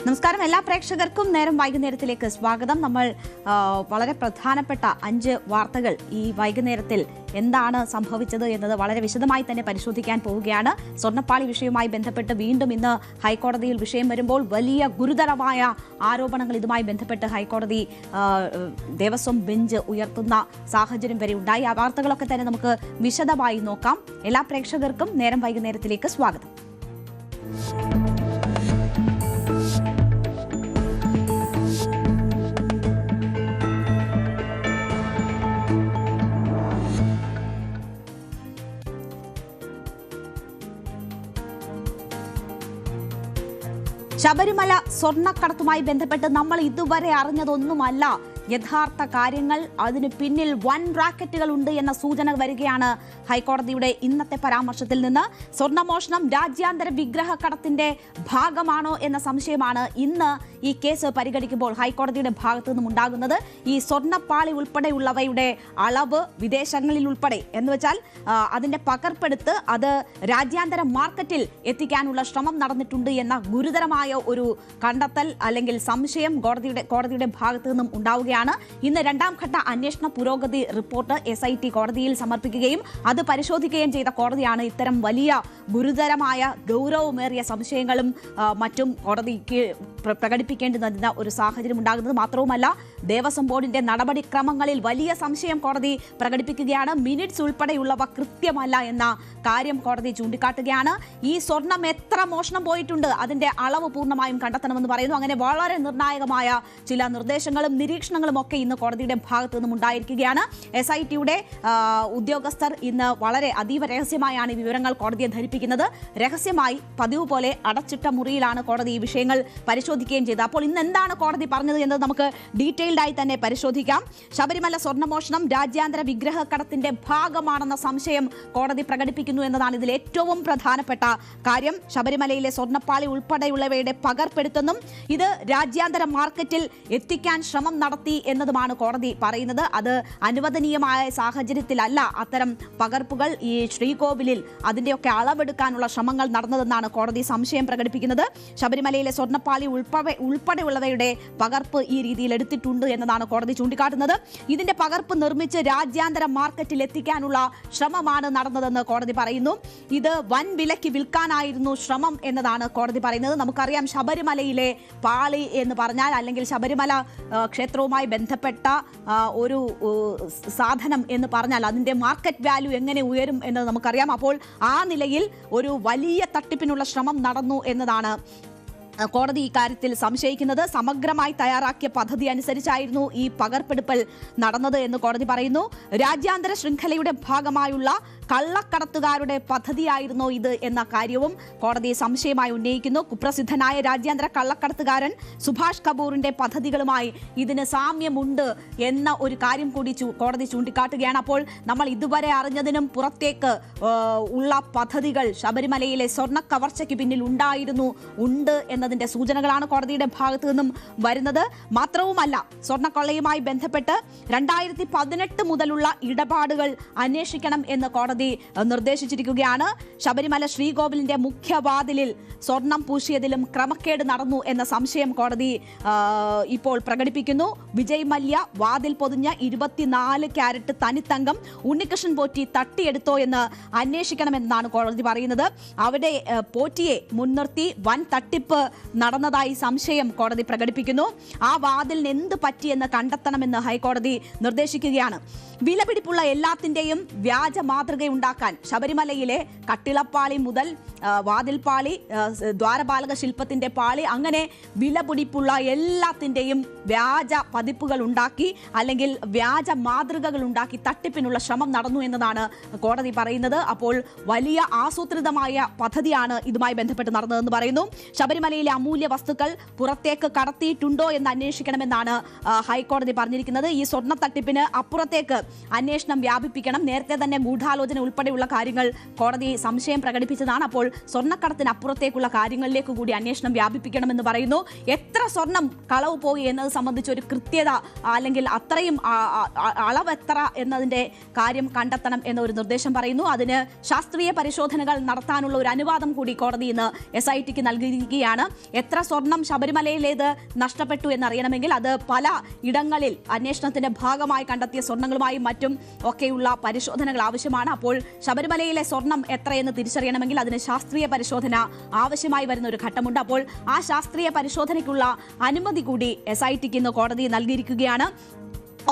നമസ്കാരം, എല്ലാ പ്രേക്ഷകർക്കും നേരം വൈകുന്നേരത്തിലേക്ക് സ്വാഗതം. നമ്മൾ വളരെ പ്രധാനപ്പെട്ട 5 വാർത്തകൾ ഈ വൈകുന്നേരത്തിൽ എന്താണ് സംഭവിച്ചത് എന്നത് വളരെ വിശദമായി തന്നെ പരിശോധിക്കാൻ പോവുകയാണ്. സ്വർണ്ണപ്പാളി വിഷയവുമായി ബന്ധപ്പെട്ട് വീണ്ടും ഇന്ന് ഹൈക്കോടതിയിൽ വിഷയം വരുമ്പോൾ വലിയ ഗുരുതരമായ ആരോപണങ്ങൾ ഇതുമായി ബന്ധപ്പെട്ട് ഹൈക്കോടതി ദേവസ്വം ബെഞ്ച് ഉയർത്തുന്ന സാഹചര്യം വരെ ഉണ്ടായി. ആ വാർത്തകളൊക്കെ തന്നെ നമുക്ക് വിശദമായി നോക്കാം. എല്ലാ പ്രേക്ഷകർക്കും നേരം വൈകുന്നേരത്തിലേക്ക് സ്വാഗതം. ശബരിമല സ്വർണ്ണക്കടത്തുമായി ബന്ധപ്പെട്ട് നമ്മൾ ഇതുവരെ അറിഞ്ഞതൊന്നുമല്ല യഥാർത്ഥ കാര്യങ്ങൾ. അതിന് പിന്നിൽ വൻ റാക്കറ്റുകൾ ഉണ്ട് എന്ന സൂചന വരികയാണ് ഹൈക്കോടതിയുടെ ഇന്നത്തെ പരാമർശത്തിൽ നിന്ന്. സ്വർണ്ണമോഷണം രാജ്യാന്തര വിഗ്രഹ കടത്തിന്റെ ഭാഗമാണോ എന്ന സംശയമാണ് ഇന്ന് ഈ കേസ് പരിഗണിക്കുമ്പോൾ ഹൈക്കോടതിയുടെ ഭാഗത്തു നിന്നും ഉണ്ടാകുന്നത്. ഈ സ്വർണ്ണപ്പാളി ഉൾപ്പെടെയുള്ളവയുടെ അളവ് വിദേശങ്ങളിൽ ഉൾപ്പെടെ എന്ന് വെച്ചാൽ അതിന്റെ പകർപ്പെടുത്ത് അത് രാജ്യാന്തര മാർക്കറ്റിൽ എത്തിക്കാനുള്ള ശ്രമം നടന്നിട്ടുണ്ട് എന്ന ഗുരുതരമായ ഒരു കണ്ടെത്തൽ അല്ലെങ്കിൽ സംശയം കോടതിയുടെ ഭാഗത്തു നിന്നും ഉണ്ടാവുകയാണ്. ഇന്ന് 2ാം ഘട്ട അന്വേഷണ പുരോഗതി റിപ്പോർട്ട് SIT കോടതിയിൽ സമർപ്പിക്കുകയും അത് പരിശോധിക്കുകയും ചെയ്ത കോടതിയാണ് ഇത്തരം വലിയ ഗുരുതരമായ ഗൗരവമേറിയ സംശയങ്ങളും മറ്റും കോടതിക്ക് പ്രകടിപ്പിക്കേണ്ടുന്ന ഒരു സാഹചര്യം ഉണ്ടാകുന്നത്. മാത്രവുമല്ല, ദേവസ്വം ബോർഡിന്റെ നടപടിക്രമങ്ങളിൽ വലിയ സംശയം കോടതി പ്രകടിപ്പിക്കുകയാണ്. മിനിറ്റ്സ് ഉൾപ്പെടെയുള്ളവ കൃത്യമല്ല എന്ന കാര്യം കോടതി ചൂണ്ടിക്കാട്ടുകയാണ്. ഈ സ്വർണം എത്ര മോഷണം പോയിട്ടുണ്ട്, അതിന്റെ അളവ് പൂർണ്ണമായും കണ്ടെത്തണമെന്ന് പറയുന്നു. അങ്ങനെ വളരെ നിർണായകമായ ചില നിർദ്ദേശങ്ങളും നിരീക്ഷണങ്ങളും ഒക്കെ ഇന്ന് കോടതിയുടെ ഭാഗത്തു നിന്നും ഉണ്ടായിരിക്കുകയാണ്. SITയുടെ ഉദ്യോഗസ്ഥർ ഇന്ന് വളരെ അതീവ രഹസ്യമായാണ് ഈ വിവരങ്ങൾ കോടതിയെ ധരിപ്പിക്കുന്നത്. രഹസ്യമായി പതിവ് പോലെ അടച്ചിട്ട മുറിയിലാണ് കോടതി ഈ വിഷയങ്ങൾ പരിശോധിക്കുകയും ചെയ്തത്. അപ്പോൾ ഇന്ന് എന്താണ് കോടതി പറഞ്ഞത് എന്നത് നമുക്ക് ഡീറ്റെയിൽഡ് ആയി തന്നെ പരിശോധിക്കാം. ശബരിമല സ്വർണ്ണമോഷണം രാജ്യാന്തര വിഗ്രഹ കടത്തിന്റെ ഭാഗമാണെന്ന സംശയം കോടതി പ്രകടിപ്പിക്കുന്നു എന്നതാണ് ഇതിൽ ഏറ്റവും പ്രധാനപ്പെട്ട കാര്യം. ശബരിമലയിലെ സ്വർണ്ണപ്പാളി ഉൾപ്പെടെയുള്ളവയുടെ പകർപ്പെടുത്തുന്നും ഇത് രാജ്യാന്തര മാർക്കറ്റിൽ എത്തിക്കാൻ ശ്രമം നടത്തി എന്നതുമാണ് കോടതി പറയുന്നത്. അത് അനുവദനീയമായ സാഹചര്യത്തിലല്ല അത്തരം പകർപ്പുകൾ ഈ ശ്രീകോവിലിൽ അതിന്റെയൊക്കെ അളവെടുക്കാനുള്ള ശ്രമങ്ങൾ നടന്നതെന്നാണ് കോടതി സംശയം പ്രകടിപ്പിക്കുന്നത്. ശബരിമലയിലെ സ്വർണ്ണപ്പാളി ഉൾപ്പെടെയുള്ളവയുടെ പകർപ്പ് ഈ രീതിയിൽ എടുത്തിട്ടുണ്ട് എന്നതാണ് കോടതി ചൂണ്ടിക്കാട്ടുന്നത്. ഇതിന്റെ പകർപ്പ് നിർമ്മിച്ച് രാജ്യാന്തര മാർക്കറ്റിൽ എത്തിക്കാനുള്ള ശ്രമമാണ് നടന്നതെന്ന് കോടതി പറയുന്നു. ഇത് വൻ വിലയ്ക്ക് വിൽക്കാനായിരുന്നു ശ്രമം എന്നതാണ് കോടതി പറയുന്നത്. നമുക്കറിയാം, ശബരിമലയിലെ പാളി എന്ന് പറഞ്ഞാൽ അല്ലെങ്കിൽ ശബരിമല ക്ഷേത്രവുമായി ബന്ധപ്പെട്ട ഒരു സാധനം എന്ന് പറഞ്ഞാൽ അതിന്റെ മാർക്കറ്റ് വാല്യൂ എങ്ങനെ ഉയരും എന്ന് നമുക്കറിയാം. അപ്പോൾ ആ നിലയിൽ ഒരു വലിയ തട്ടിപ്പിനുള്ള ശ്രമം നടന്നു എന്നതാണ് കോടതി ഇക്കാര്യത്തിൽ സംശയിക്കുന്നത്. സമഗ്രമായി തയ്യാറാക്കിയ പദ്ധതി അനുസരിച്ചായിരുന്നു ഈ പകർപ്പെടുപ്പൽ നടന്നത് എന്ന് കോടതി പറയുന്നു. രാജ്യാന്തര ശൃംഖലയുടെ ഭാഗമായുള്ള കള്ളക്കടത്തുകാരുടെ പദ്ധതിയായിരുന്നോ ഇത് എന്ന കാര്യവും കോടതി സംശയമായി ഉന്നയിക്കുന്നു. കുപ്രസിദ്ധനായ രാജ്യാന്തര കള്ളക്കടത്തുകാരൻ സുഭാഷ് കപൂറിന്റെ പദ്ധതികളുമായി ഇതിന് സാമ്യമുണ്ട് എന്ന ഒരു കാര്യം കൂടി കോടതി ചൂണ്ടിക്കാട്ടുകയാണ്. അപ്പോൾ നമ്മൾ ഇതുവരെ അറിഞ്ഞതിനും പുറത്തേക്ക് ഉള്ള പദ്ധതികൾ ശബരിമലയിലെ സ്വർണ്ണ കവർച്ചയ്ക്ക് പിന്നിൽ ഉണ്ട് എന്നതിന്റെ സൂചനകളാണ് കോടതിയുടെ ഭാഗത്തു നിന്നും വരുന്നത്. മാത്രവുമല്ല, സ്വർണ്ണക്കൊള്ളയുമായി ബന്ധപ്പെട്ട് 2018 മുതലുള്ള ഇടപാടുകൾ അന്വേഷിക്കണം എന്ന് കോടതി നിർദ്ദേശിച്ചിരിക്കുകയാണ്. ശബരിമല ശ്രീകോവിലിന്റെ മുഖ്യവാതിലിൽ സ്വർണം പൂശിയതിലും ക്രമക്കേട് നടന്നു എന്ന സംശയം കോടതി ഇപ്പോൾ പ്രകടിപ്പിക്കുന്നു. വിജയ് മല്യ വാതിൽ പൊതിഞ്ഞ 24 ക്യാരറ്റ് തനിത്തങ്കം ഉണ്ണികൃഷ്ണൻ പോറ്റി തട്ടിയെടുത്തോ എന്ന് അന്വേഷിക്കണമെന്നാണ് കോടതി പറയുന്നത്. അവിടെ പോറ്റിയെ മുൻനിർത്തി വൻ തട്ടിപ്പ് നടന്നതായി സംശയം കോടതി പ്രകടിപ്പിക്കുന്നു. ആ വാതിലിന് എന്ത് പറ്റിയെന്ന് കണ്ടെത്തണമെന്ന് ഹൈക്കോടതി നിർദ്ദേശിക്കുകയാണ്. വിലപിടിപ്പുള്ള എല്ലാത്തിന്റെയും വ്യാജ മാതൃകയുണ്ടാക്കാൻ ശബരിമലയിലെ കട്ടിളപ്പാളി മുതൽ വാതിൽപ്പാളി, ദ്വാരപാലക ശില്പത്തിന്റെ പാളി, അങ്ങനെ വിലപിടിപ്പുള്ള എല്ലാത്തിന്റെയും വ്യാജ പതിപ്പുകൾ ഉണ്ടാക്കി അല്ലെങ്കിൽ വ്യാജ മാതൃകകൾ ഉണ്ടാക്കി തട്ടിപ്പിനുള്ള ശ്രമം നടന്നു എന്നതാണ് കോടതി പറയുന്നത്. അപ്പോൾ വലിയ ആസൂത്രിതമായ പദ്ധതിയാണ് ഇതുമായി ബന്ധപ്പെട്ട് നടന്നതെന്ന് പറയുന്നു. ശബരിമലയിൽ ശബരിമലയിലെ അമൂല്യ വസ്തുക്കൾ പുറത്തേക്ക് കടത്തിയിട്ടുണ്ടോ എന്ന് അന്വേഷിക്കണമെന്നാണ് ഹൈക്കോടതി പറഞ്ഞിരിക്കുന്നത്. ഈ സ്വർണ്ണ തട്ടിപ്പിന് അപ്പുറത്തേക്ക് അന്വേഷണം വ്യാപിപ്പിക്കണം. നേരത്തെ തന്നെ ഗൂഢാലോചന ഉൾപ്പെടെയുള്ള കാര്യങ്ങൾ കോടതി സംശയം പ്രകടിപ്പിച്ചതാണ്. അപ്പോൾ സ്വർണ്ണക്കടത്തിന് അപ്പുറത്തേക്കുള്ള കാര്യങ്ങളിലേക്ക് കൂടി അന്വേഷണം വ്യാപിപ്പിക്കണമെന്ന് പറയുന്നു. എത്ര സ്വർണം കളവ് പോയി എന്നത് സംബന്ധിച്ച് ഒരു കൃത്യത അല്ലെങ്കിൽ അത്രയും അളവ് എത്ര എന്നതിന്റെ കാര്യം കണ്ടെത്തണം എന്നൊരു നിർദ്ദേശം പറയുന്നു. അതിന് ശാസ്ത്രീയ പരിശോധനകൾ നടത്താനുള്ള ഒരു അനുവാദം കൂടി കോടതി ഇന്ന് SITക്ക് നൽകിയിരിക്കുകയാണ്. എത്ര സ്വർണം ശബരിമലയിലേത് നഷ്ടപ്പെട്ടു എന്നറിയണമെങ്കിൽ അത് പല ഇടങ്ങളിൽ അന്വേഷണത്തിന്റെ ഭാഗമായി കണ്ടെത്തിയ സ്വർണ്ണങ്ങളുമായും മറ്റും ഒക്കെയുള്ള പരിശോധനകൾ ആവശ്യമാണ്. അപ്പോൾ ശബരിമലയിലെ സ്വർണം എത്രയെന്ന് തിരിച്ചറിയണമെങ്കിൽ അതിന് ശാസ്ത്രീയ പരിശോധന ആവശ്യമായി വരുന്ന ഒരു ഘട്ടമുണ്ട്. അപ്പോൾ ആ ശാസ്ത്രീയ പരിശോധനയ്ക്കുള്ള അനുമതി കൂടി SITക്ക് ഇന്ന് കോടതി നൽകിയിരിക്കുകയാണ്.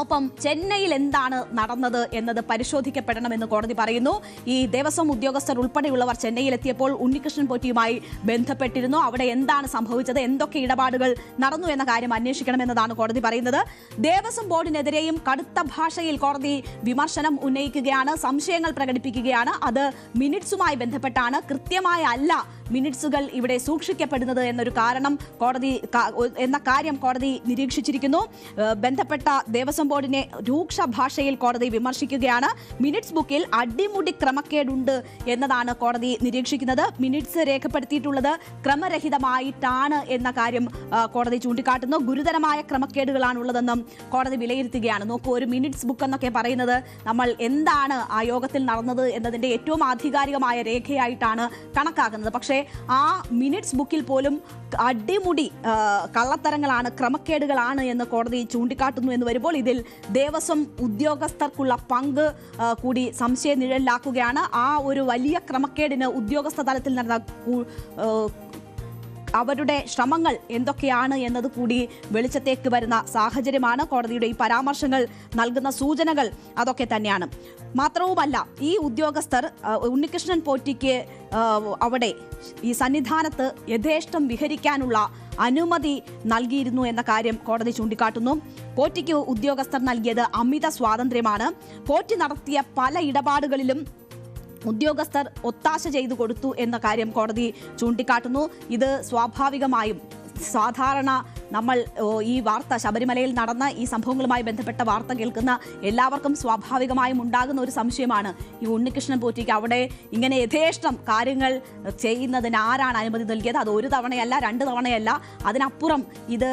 ഒപ്പം ചെന്നൈയിൽ എന്താണ് നടന്നത് എന്നത് പരിശോധിക്കപ്പെടണമെന്ന് കോടതി പറയുന്നു. ഈ ദേവസ്വം ഉദ്യോഗസ്ഥർ ഉൾപ്പെടെയുള്ളവർ ചെന്നൈയിലെത്തിയപ്പോൾ ഉണ്ണികൃഷ്ണൻ പോറ്റിയുമായി ബന്ധപ്പെട്ടിരുന്നു. അവിടെ എന്താണ് സംഭവിച്ചത്, എന്തൊക്കെ ഇടപാടുകൾ നടന്നു എന്ന കാര്യം അന്വേഷിക്കണമെന്നതാണ് കോടതി പറയുന്നത്. ദേവസ്വം ബോർഡിനെതിരെയും കടുത്ത ഭാഷയിൽ കോടതി വിമർശനം ഉന്നയിക്കുകയാണ്, സംശയങ്ങൾ പ്രകടിപ്പിക്കുകയാണ്. അത് മിനിറ്റ്സുമായി ബന്ധപ്പെട്ടാണ്, കൃത്യമായ അല്ല മിനിറ്റ്സുകൾ ഇവിടെ സൂക്ഷിക്കപ്പെടുന്നത് എന്നൊരു കാര്യം കോടതി നിരീക്ഷിച്ചിരിക്കുന്നു. ബന്ധപ്പെട്ട ദേവസ്വം ബോർഡിനെ രൂക്ഷ ഭാഷയിൽ കോടതി വിമർശിക്കുകയാണ്. മിനിറ്റ്സ് ബുക്കിൽ അടിമുടി ക്രമക്കേടുണ്ട് എന്നതാണ് കോടതി നിരീക്ഷിക്കുന്നത്. മിനിറ്റ്സ് രേഖപ്പെടുത്തിയിട്ടുള്ളത് ക്രമരഹിതമായിട്ടാണ് എന്ന കാര്യം കോടതി ചൂണ്ടിക്കാട്ടുന്നു. ഗുരുതരമായ ക്രമക്കേടുകളാണുള്ളതെന്നും കോടതി വിലയിരുത്തുകയാണ്. നോക്കൂ, ഒരു മിനിറ്റ്സ് ബുക്ക് എന്നൊക്കെ പറയുന്നത് നമ്മൾ എന്താണ് ആ യോഗത്തിൽ നടന്നത് എന്നതിന്റെ ഏറ്റവും ആധികാരികമായ രേഖയായിട്ടാണ് കണക്കാക്കുന്നത്. പക്ഷേ ആ മിനിറ്റ്സ് ബുക്കിൽ പോലും അടിമുടി കള്ളത്തരങ്ങളാണ്, ക്രമക്കേടുകളാണ് എന്ന് കോടതി ചൂണ്ടിക്കാട്ടുന്നു എന്ന് വരുമ്പോൾ ഇതിൽ ദേവസ്വം ഉദ്യോഗസ്ഥർക്കുള്ള പങ്ക് കൂടി സംശയ നിഴലിലാക്കുകയാണ്. ആ ഒരു വലിയ ക്രമക്കേടിന് ഉദ്യോഗസ്ഥ തലത്തിൽ നടന്ന അവരുടെ ശ്രമങ്ങൾ എന്തൊക്കെയാണ് എന്നത് കൂടി വെളിച്ചത്തേക്ക് വരുന്ന സാഹചര്യമാണ്. കോടതിയുടെ ഈ പരാമർശങ്ങൾ നൽകുന്ന സൂചനകൾ അതൊക്കെ തന്നെയാണ്. മാത്രവുമല്ല, ഈ ഉദ്യോഗസ്ഥർ ഉണ്ണികൃഷ്ണൻ പോറ്റിക്ക് അവിടെ ഈ സന്നിധാനത്ത് യഥേഷ്ടം വിഹരിക്കാനുള്ള അനുമതി നൽകിയിരുന്നു എന്ന കാര്യം കോടതി ചൂണ്ടിക്കാട്ടുന്നു. പോറ്റിക്ക് ഉദ്യോഗസ്ഥർ നൽകിയത് അമിത സ്വാതന്ത്ര്യമാണ്. പോറ്റി നടത്തിയ പല ഇടപാടുകളിലും ഉദ്യോഗസ്ഥർ ഒത്താശ ചെയ്തു കൊടുത്തു എന്ന കാര്യം കോടതി ചൂണ്ടിക്കാട്ടുന്നു. ഇത് സ്വാഭാവികമായും സാധാരണ നമ്മൾ ഈ വാർത്ത, ശബരിമലയിൽ നടന്ന ഈ സംഭവങ്ങളുമായി ബന്ധപ്പെട്ട വാർത്ത കേൾക്കുന്ന എല്ലാവർക്കും സ്വാഭാവികമായും ഉണ്ടാകുന്ന ഒരു സംശയമാണ്, ഈ ഉണ്ണികൃഷ്ണൻ പോറ്റിക്ക് അവിടെ ഇങ്ങനെ യഥേഷ്ടം കാര്യങ്ങൾ ചെയ്യുന്നതിന് ആരാണ് അനുമതി നൽകിയത്? അത് ഒരു തവണയല്ല, 2 തവണയല്ല, അതിനപ്പുറം ഇത്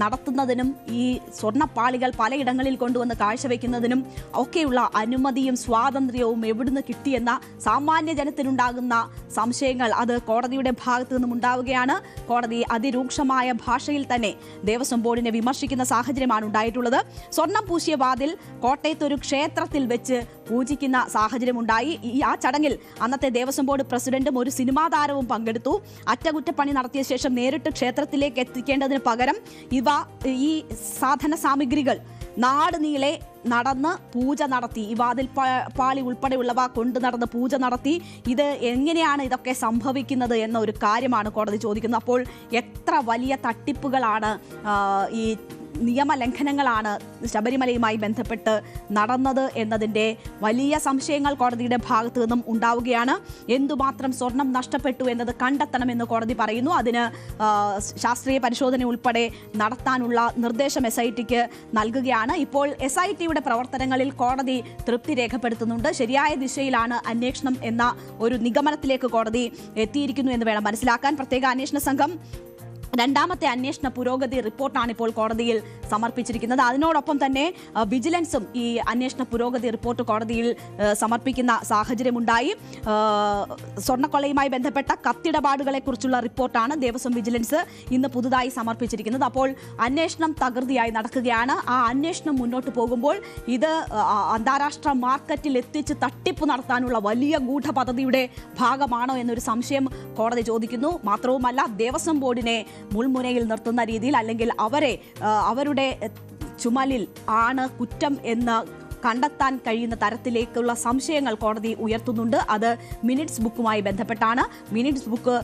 നടത്തുന്നതിനും ഈ സ്വർണ്ണപ്പാളികൾ പലയിടങ്ങളിൽ കൊണ്ടുവന്ന് കാഴ്ചവെക്കുന്നതിനും ഒക്കെയുള്ള അനുമതിയും സ്വാതന്ത്ര്യവും എവിടുന്ന് കിട്ടിയെന്ന സാമാന്യ ജനത്തിനുണ്ടാകുന്ന സംശയങ്ങൾ അത് കോടതിയുടെ ഭാഗത്തു നിന്നും ഉണ്ടാവുകയാണ്. കോടതി അതിരൂക്ഷമായ ഭാഷയിൽ തന്നെ ദേവസ്വം ബോർഡിനെ വിമർശിക്കുന്ന സാഹചര്യമാണ് ഉണ്ടായിട്ടുള്ളത്. സ്വർണം പൂശിയ വാതിൽ കോട്ടയത്ത് ഒരു ക്ഷേത്രത്തിൽ വെച്ച് പൂജിക്കുന്ന സാഹചര്യമുണ്ടായി. ആ ചടങ്ങിൽ അന്നത്തെ ദേവസ്വം ബോർഡ് പ്രസിഡന്റും ഒരു സിനിമാ താരവും പങ്കെടുത്തു. അറ്റകുറ്റപ്പണി നടത്തിയ ശേഷം നേരിട്ട് ക്ഷേത്രത്തിലേക്ക് എത്തിക്കേണ്ടതിന് പകരം ഈ സാധന സാമഗ്രികൾ നാട് നീളെ നടന്ന് പൂജ നടത്തി. ഈ വാതിൽ പാളി ഉൾപ്പെടെയുള്ളവ കൊണ്ടു നടന്ന് പൂജ നടത്തി. ഇത് എങ്ങനെയാണ് ഇതൊക്കെ സംഭവിക്കുന്നത് എന്ന ഒരു കാര്യമാണ് കോടതി ചോദിക്കുന്നത്. അപ്പോൾ എത്ര വലിയ തട്ടിപ്പുകളാണ്, ഈ നിയമലംഘനങ്ങളാണ് ശബരിമലയുമായി ബന്ധപ്പെട്ട് നടന്നത് എന്നതിൻ്റെ വലിയ സംശയങ്ങൾ കോടതിയുടെ ഭാഗത്തു നിന്നും ഉണ്ടാവുകയാണ്. എന്തുമാത്രം സ്വർണം നഷ്ടപ്പെട്ടു എന്നത് കണ്ടെത്തണമെന്ന് കോടതി പറയുന്നു. അതിന് ശാസ്ത്രീയ പരിശോധന ഉൾപ്പെടെ നടത്താനുള്ള നിർദ്ദേശം SITക്ക് നൽകുകയാണ്. ഇപ്പോൾ SITയുടെ പ്രവർത്തനങ്ങളിൽ കോടതി തൃപ്തി രേഖപ്പെടുത്തുന്നുണ്ട്. ശരിയായ ദിശയിലാണ് അന്വേഷണം എന്ന ഒരു നിഗമനത്തിലേക്ക് കോടതി എത്തിയിരിക്കുന്നു എന്ന് വേണം മനസ്സിലാക്കാൻ. പ്രത്യേക അന്വേഷണ സംഘം രണ്ടാമത്തെ അന്വേഷണ പുരോഗതി റിപ്പോർട്ടാണ് ഇപ്പോൾ കോടതിയിൽ സമർപ്പിച്ചിരിക്കുന്നത്. അതിനോടൊപ്പം തന്നെ വിജിലൻസും ഈ അന്വേഷണ പുരോഗതി റിപ്പോർട്ട് കോടതിയിൽ സമർപ്പിക്കുന്ന സാഹചര്യമുണ്ടായി. സ്വർണ്ണക്കൊള്ളയുമായി ബന്ധപ്പെട്ട കത്തിടപാടുകളെക്കുറിച്ചുള്ള റിപ്പോർട്ടാണ് ദേവസ്വം വിജിലൻസ് ഇന്ന് പുതുതായി സമർപ്പിച്ചിരിക്കുന്നത്. അപ്പോൾ അന്വേഷണം തകൃതിയായി നടക്കുകയാണ്. ആ അന്വേഷണം മുന്നോട്ട് പോകുമ്പോൾ ഇത് അന്താരാഷ്ട്ര മാർക്കറ്റിൽ എത്തിച്ച് തട്ടിപ്പ് നടത്താനുള്ള വലിയ ഗൂഢപദ്ധതിയുടെ ഭാഗമാണോ എന്നൊരു സംശയം കോടതി ചോദിക്കുന്നു. മാത്രവുമല്ല, ദേവസ്വം ബോർഡിനെ മുൾമുനയിൽ നിർത്തുന്ന രീതിയിൽ അല്ലെങ്കിൽ അവരുടെ ചുമലിൽ ആണ് കുറ്റം എന്ന് കണ്ടെത്താൻ കഴിയുന്ന തരത്തിലേക്കുള്ള സംശയങ്ങൾ കോടതി ഉയർത്തുന്നുണ്ട്. അത് മിനിറ്റ്സ് ബുക്കുമായി ബന്ധപ്പെട്ടാണ്. മിനിറ്റ്സ് ബുക്ക്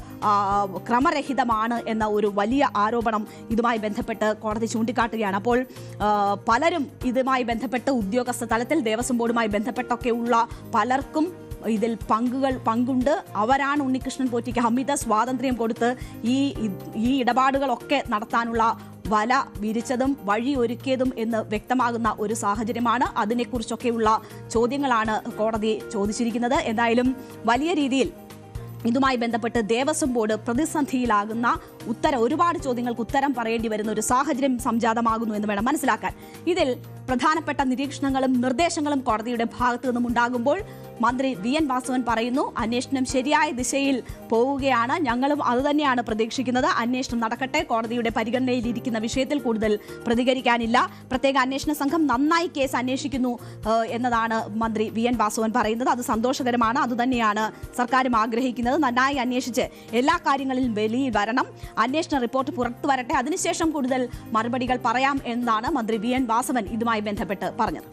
ക്രമരഹിതമാണ് എന്ന ഒരു വലിയ ആരോപണം ഇതുമായി ബന്ധപ്പെട്ട് കോടതി ചൂണ്ടിക്കാട്ടുകയാണ്. അപ്പോൾ പലരും ഇതുമായി ബന്ധപ്പെട്ട് ഉദ്യോഗസ്ഥ തലത്തിൽ ദേവസ്വം ബോർഡുമായി ബന്ധപ്പെട്ടൊക്കെയുള്ള പലർക്കും ഇതിൽ പങ്കുണ്ട്. അവരാണ് ഉണ്ണികൃഷ്ണൻ പോറ്റിക്ക് അമിത സ്വാതന്ത്ര്യം കൊടുത്ത് ഈ ഇടപാടുകളൊക്കെ നടത്താനുള്ള വല വിരിച്ചതും വഴി ഒരുക്കിയതും എന്ന് വ്യക്തമാകുന്ന ഒരു സാഹചര്യമാണ്. അതിനെക്കുറിച്ചൊക്കെയുള്ള ചോദ്യങ്ങളാണ് കോടതി ചോദിച്ചിരിക്കുന്നത്. എന്തായാലും വലിയ രീതിയിൽ ഇതുമായി ബന്ധപ്പെട്ട് ദേവസ്വം ബോർഡ് പ്രതിസന്ധിയിലാകുന്ന ഒരുപാട് ചോദ്യങ്ങൾക്ക് ഉത്തരം പറയേണ്ടി വരുന്ന ഒരു സാഹചര്യം സംജാതമാകുന്നു എന്ന് വേണം മനസ്സിലാക്കാൻ. ഇതിൽ പ്രധാനപ്പെട്ട നിരീക്ഷണങ്ങളും നിർദ്ദേശങ്ങളും കോടതിയുടെ ഭാഗത്തു നിന്നും ഉണ്ടാകുമ്പോൾ മന്ത്രി VN വാസവൻ പറയുന്നു, അന്വേഷണം ശരിയായ ദിശയിൽ പോവുകയാണ്, ഞങ്ങളും അതുതന്നെയാണ് പ്രതീക്ഷിക്കുന്നത്. അന്വേഷണം നടക്കട്ടെ, കോടതിയുടെ പരിഗണനയിലിരിക്കുന്ന വിഷയത്തിൽ കൂടുതൽ പ്രതികരിക്കാനില്ല. പ്രത്യേക അന്വേഷണ സംഘം നന്നായി കേസ് അന്വേഷിക്കുന്നു എന്നതാണ് മന്ത്രി VN വാസവൻ പറയുന്നത്. അത് സന്തോഷകരമാണ്. അതുതന്നെയാണ് സർക്കാരും ആഗ്രഹിക്കുന്നത്. നന്നായി അന്വേഷിച്ച് എല്ലാ കാര്യങ്ങളിലും വെളിയിൽ വരണം, അന്വേഷണ റിപ്പോർട്ട് പുറത്തു വരട്ടെ, അതിനുശേഷം കൂടുതൽ മറുപടികൾ പറയാം എന്നാണ് മന്ത്രി VN വാസവൻ ഇതുമായി ബന്ധപ്പെട്ട് പറഞ്ഞത്.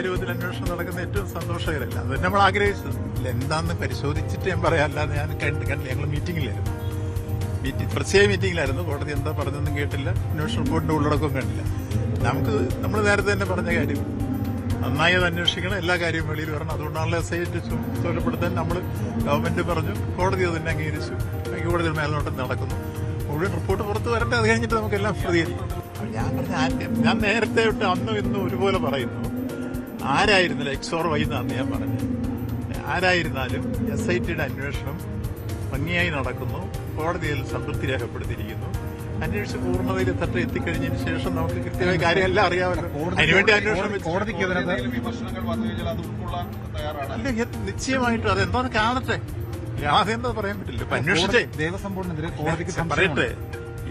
രൂപത്തിൽ അന്വേഷണം നടക്കുന്ന ഏറ്റവും സന്തോഷകരമല്ല, അത് നമ്മൾ ആഗ്രഹിച്ചത്. എന്താണെന്ന് പരിശോധിച്ചിട്ട് ഞാൻ പറയാം. അല്ലാതെ ഞാൻ ഞങ്ങൾ മീറ്റിംഗിലായിരുന്നു, പ്രത്യേക മീറ്റിംഗിലായിരുന്നു. കോടതി എന്താ പറഞ്ഞൊന്നും കേട്ടില്ല, അന്വേഷണ റിപ്പോർട്ടിന്റെ ഉള്ളടക്കം കണ്ടില്ല. നമ്മൾ നേരത്തെ തന്നെ പറഞ്ഞ കാര്യം നന്നായി അത് അന്വേഷിക്കണം, എല്ലാ കാര്യവും വെളിയിൽ വരണം. അതുകൊണ്ടാണല്ലോ SIT ചുമതലപ്പെടുത്താൻ നമ്മൾ ഗവൺമെന്റ് പറഞ്ഞു, കോടതി അത് തന്നെ അംഗീകരിച്ചു. കോടതി മേൽനോട്ടം നടക്കുന്നു. മുഴുവൻ റിപ്പോർട്ട് പുറത്ത് വരട്ടെ, അത് കഴിഞ്ഞിട്ട് നമുക്കെല്ലാം പ്രതികരിക്കും. ഞാൻ നേരത്തെ വിട്ട് അന്നും ഇന്നും ഒരുപോലെ പറയുന്നു, ആരായിരുന്നില്ല XOR Y എന്നാണ് ഞാൻ പറഞ്ഞത്. ആരായിരുന്നാലും SITയുടെ അന്വേഷണം ഭംഗിയായി നടക്കുന്നു, കോടതിയിൽ സംതൃപ്തി രേഖപ്പെടുത്തിയിരിക്കുന്നു. അന്വേഷിച്ച് പൂർണ്ണതയിൽ എത്തിക്കഴിഞ്ഞതിന് ശേഷം നമുക്ക് കൃത്യമായ കാര്യമെല്ലാം അറിയാമല്ലോ. അതിനുവേണ്ടി അന്വേഷണം അല്ല, നിശ്ചയമായിട്ടും അതെന്താന്ന് കാണട്ടെ, അതെന്താ പറയാൻ പറ്റില്ല. ഇപ്പൊ അന്വേഷിച്ചേ ദേവസ്വം ബോർഡിനെതിരെ കോടതിക്ക് പറയട്ടെ.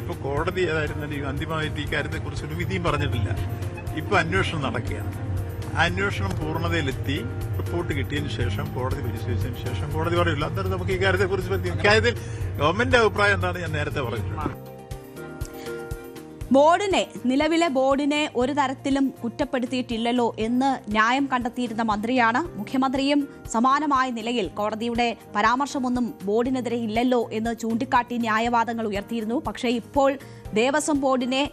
ഇപ്പൊ കോടതി ഏതായിരുന്നാലും അന്തിമമായിട്ട് ഈ കാര്യത്തെ കുറിച്ചൊരു വിധിയും പറഞ്ഞിട്ടില്ല. ഇപ്പൊ അന്വേഷണം നടക്കുകയാണ്. അന്വേഷണം പൂർണ്ണതയിലെത്തി റിപ്പോർട്ട് കിട്ടിയതിന് ശേഷം കോടതി പരിശോധിച്ചതിന് ശേഷം കോടതി പറയില്ല. അന്നേരം നമുക്ക് ഈ കാര്യത്തെ കുറിച്ച് ഇക്കാര്യത്തിൽ ഗവൺമെന്റ് അഭിപ്രായം എന്താണ് ഞാൻ നേരത്തെ പറഞ്ഞിട്ടുള്ളത്. നിലവിലെ ബോർഡിനെ ഒരു തരത്തിലും കുറ്റപ്പെടുത്തിയിട്ടില്ലല്ലോ എന്ന് ന്യായം കണ്ടെത്തിയിരുന്ന മന്ത്രിയാണ്. മുഖ്യമന്ത്രിയും സമാനമായ നിലയിൽ കോടതിയുടെ പരാമർശമൊന്നും ബോർഡിനെതിരെ ഇല്ലല്ലോ എന്ന് ചൂണ്ടിക്കാട്ടി ന്യായവാദങ്ങൾ ഉയർത്തിയിരുന്നു. പക്ഷേ ഇപ്പോൾ ദേവസ്വം ബോർഡിനെ